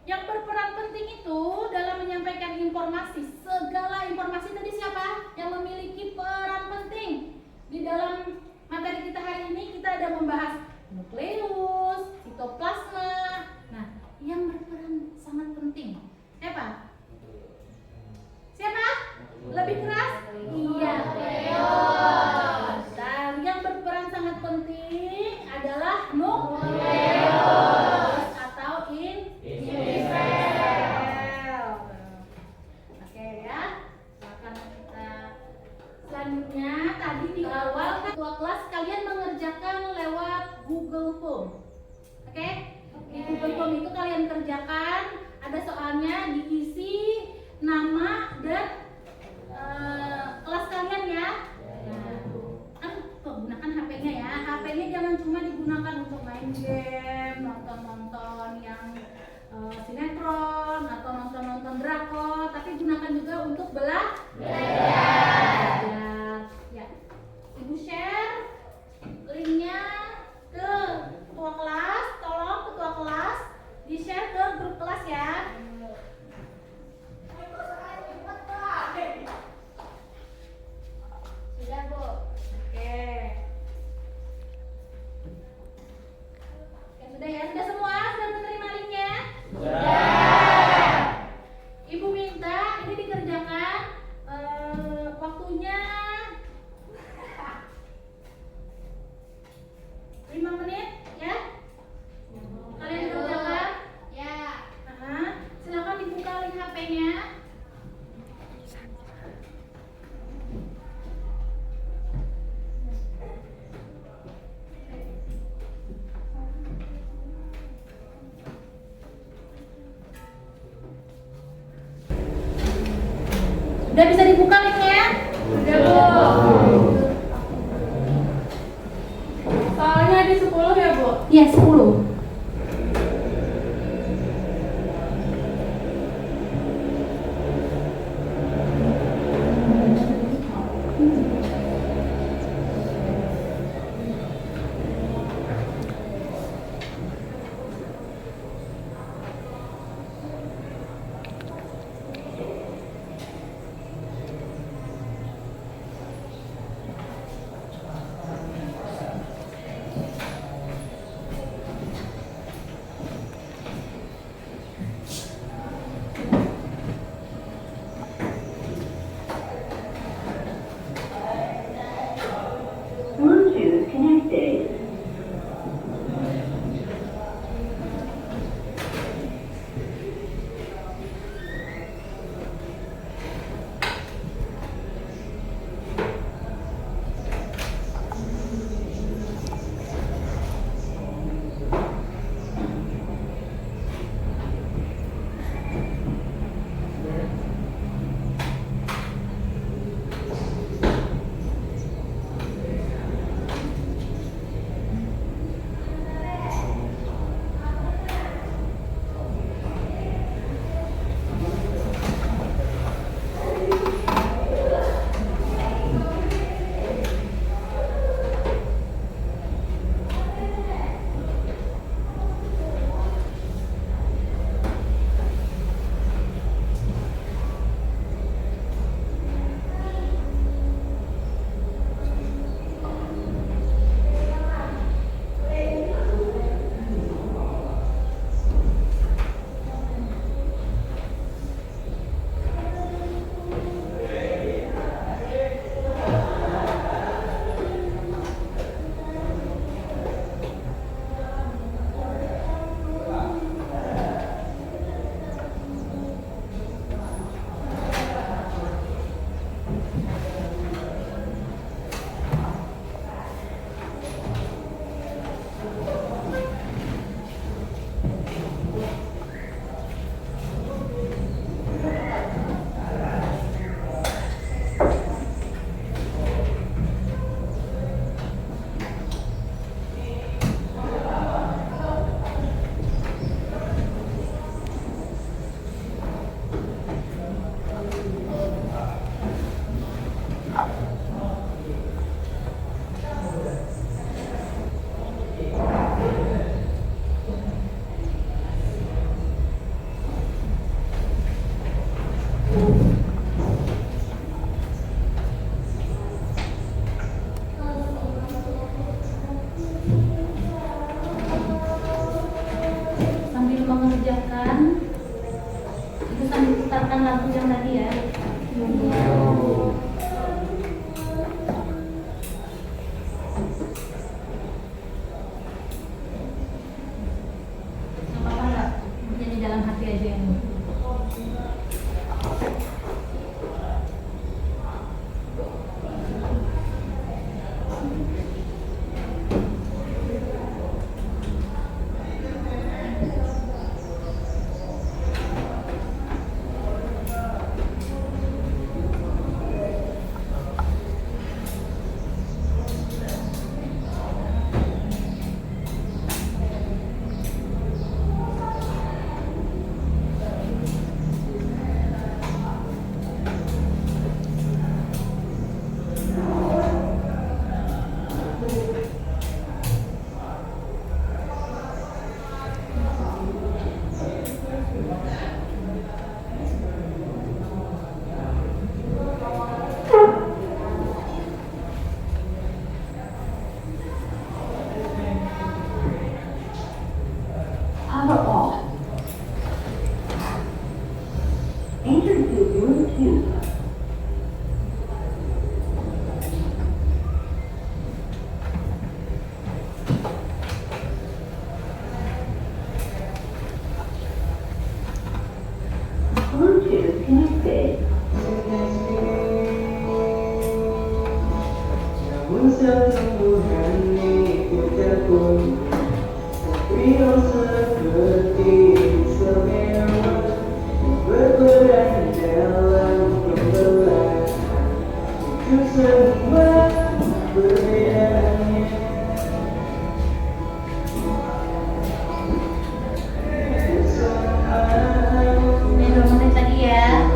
[SPEAKER 1] Yang berperan penting itu dalam menyampaikan informasi, segala informasi tadi siapa yang memiliki peran penting di dalam materi kita hari ini? Kita ada membahas nukleus, sitoplasma. Nah, yang berperan sangat penting siapa? Siapa? Lebih keras? Iya, nukleus. Dan yang berperan sangat penting adalah nukleus atau inti sel. Oke ya, silakan kita selanjutnya. Tadi di awal kan ketua kelas kalian mengerjakan lewat Google Form. Oke? Di Google Form itu kalian kerjakan, ada soalnya diisi nama dan kelas kalian ya. Kan gunakan HP-nya ya. HP-nya jangan cuma digunakan untuk main game, nonton-nonton yang sinetron atau nonton-nonton drakor, tapi gunakan juga untuk belajar. Ya. Ibu share linknya ke ketua kelas, tolong ketua kelas di-share ke grup kelas ya. Sudah, Bu. Oke. Ya sudah ya, sudah semua? Sudah menerima linknya? Sudah. Ibu minta ini dikerjakan waktunya 5 menit ya. Kalian kerjakan? Ya. Silakan dibuka link HP-nya. Udah bisa dibuka linknya? Udah, Bu. Soalnya di 10 ya, Bu? Iya, 10. Terus sambil putarkan lampu yang tadi ya. Nggak apa-apa nggak? Menyanyi dalam hati aja yang
[SPEAKER 6] Power off. Enter to Bluetooth. Bluetooth connected.
[SPEAKER 7] Namun setumbuhannya terpun, Rio seperti selera berperan dalam pembelah. Itu semua perbedaannya.
[SPEAKER 1] ini 2 menit tadi ya.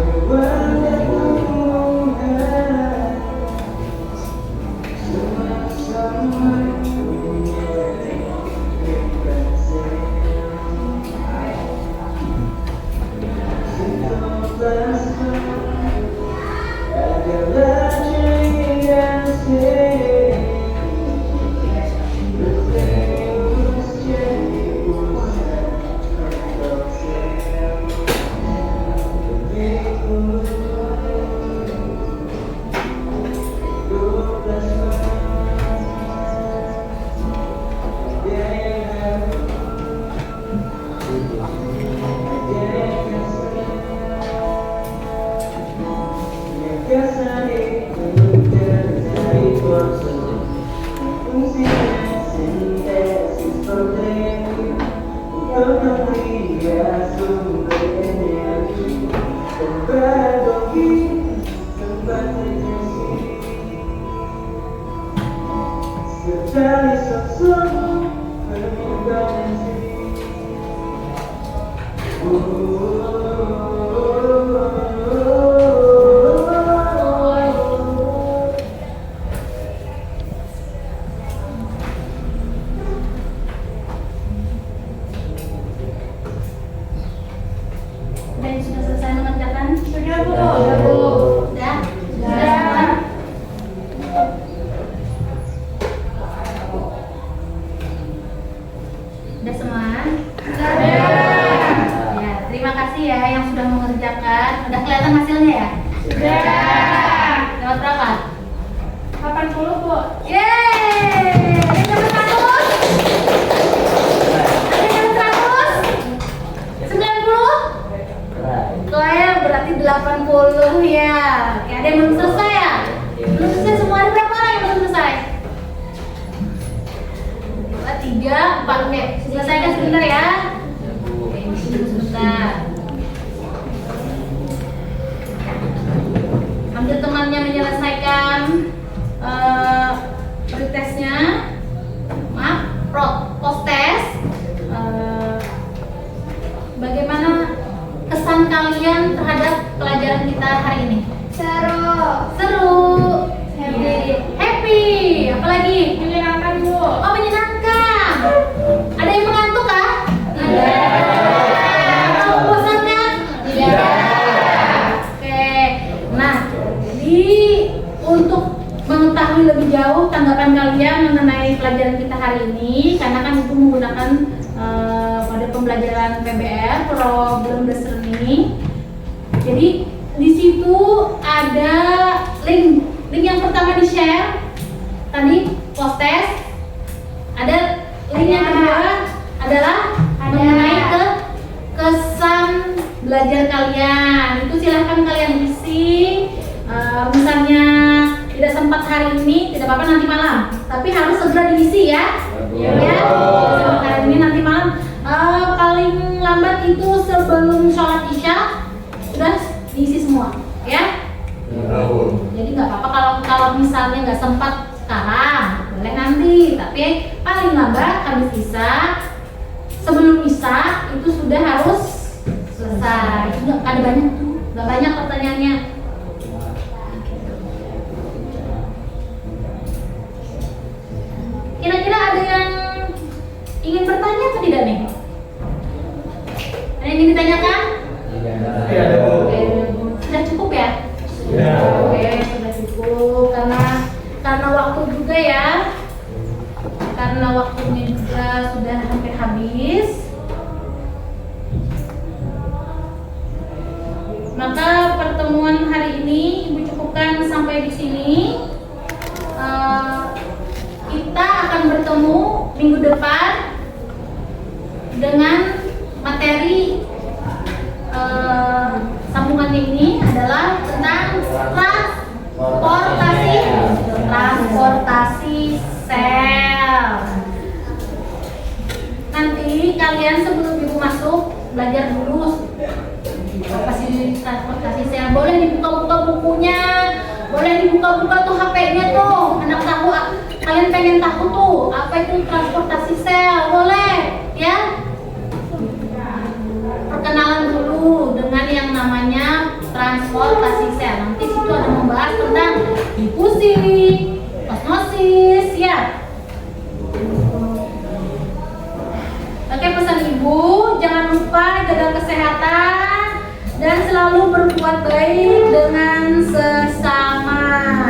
[SPEAKER 7] Sekali sosok berganti.
[SPEAKER 1] Udah sudah selesai mengerjakan? Sudah Bu. Sudah Bu. Sudah? Sudah. Udah semua? Sudah. Ya, terima kasih ya yang sudah mengerjakan. Udah kelihatan hasilnya ya? Sudah. Dapat berapa? 80 Bu. Yeay! Ada yang dapat 100? Ada yang dapat 100? 90? Soalnya berarti 80 ya. Oke, ada yang belum selesai ya? Belum selesai semua, ada berapa orang yang belum selesai? 2, 3, 4, oke. Selesaikan sebentar ya. Oke, ini dulu sebentar. Ambil temannya menyelesaikan pretestnya. Maaf, post test. Bagaimana kesan kalian terhadap pelajaran kita hari ini? Seru, happy, apalagi? Menyenangkan Bu. Oh, menyenangkan. Ada yang mengantuk kah? Tidak. Membosankan? Tidak. Oke. Nah, jadi untuk mengetahui lebih jauh tanggapan kalian mengenai pelajaran kita hari ini, karena kan itu menggunakan pada pembelajaran PBR, problem based learning. Jadi di situ ada link yang pertama di share tadi post test. Ada link yang kedua adalah mengenai kesan belajar kalian. Itu silahkan kalian isi. Misalnya tidak sempat hari ini, tidak apa-apa nanti malam. Tapi harus segera diisi ya. Ya. Hari ini nanti malam. Paling lambat itu sebelum sholat isya sudah diisi semua, ya. Jadi nggak apa-apa kalau misalnya nggak sempat sekarang, boleh nanti. Tapi paling lambat habis isya, sebelum isya itu sudah harus selesai. Itu nggak ada banyak tuh, nggak banyak pertanyaannya. Kira-kira ada yang ingin bertanya atau tidak nih? Ada yang ingin ditanyakan? Oke, sudah cukup ya? Oke, sudah cukup karena waktu juga ya. Karena waktunya juga sudah hampir habis. Maka pertemuan hari ini Ibu cukupkan sampai di sini. Kita akan bertemu minggu depan dengan materi sambungannya ini adalah tentang transportasi sel. Nanti kalian sebelum Ibu masuk belajar dulu apa sih transportasi sel. Boleh dibuka-buka bukunya, boleh dibuka-buka tuh HP-nya tuh. Anak tahu, kalian pengen tahu tuh apa itu transportasi sel, boleh ya. Perkenalan dulu dengan yang namanya transportasi sel. Nanti situ ada membahas tentang difusi, osmosis ya. Oke, pesan Ibu, jangan lupa jaga kesehatan dan selalu berbuat baik dengan sesama.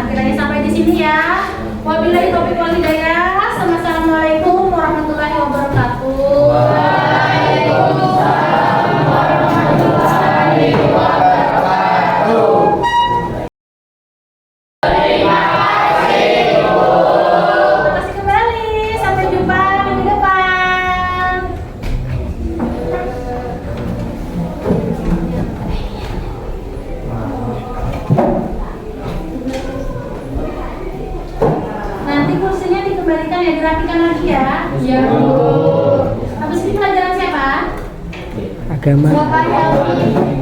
[SPEAKER 1] Kiranya sampai di sini ya. Wabillahi taufiq wal hidayah. Assalamualaikum warahmatullahi wabarakatuh. Waalaikumsalam warahmatullahi wabarakatuh. Terima kasih kembali. Sampai jumpa minggu depan. Nanti kursinya dikembalikan ya, dirapikan lagi ya. Iya, Bu. Habis ini pelajaran siapa?
[SPEAKER 7] Agama.
[SPEAKER 1] Bapak Helmi.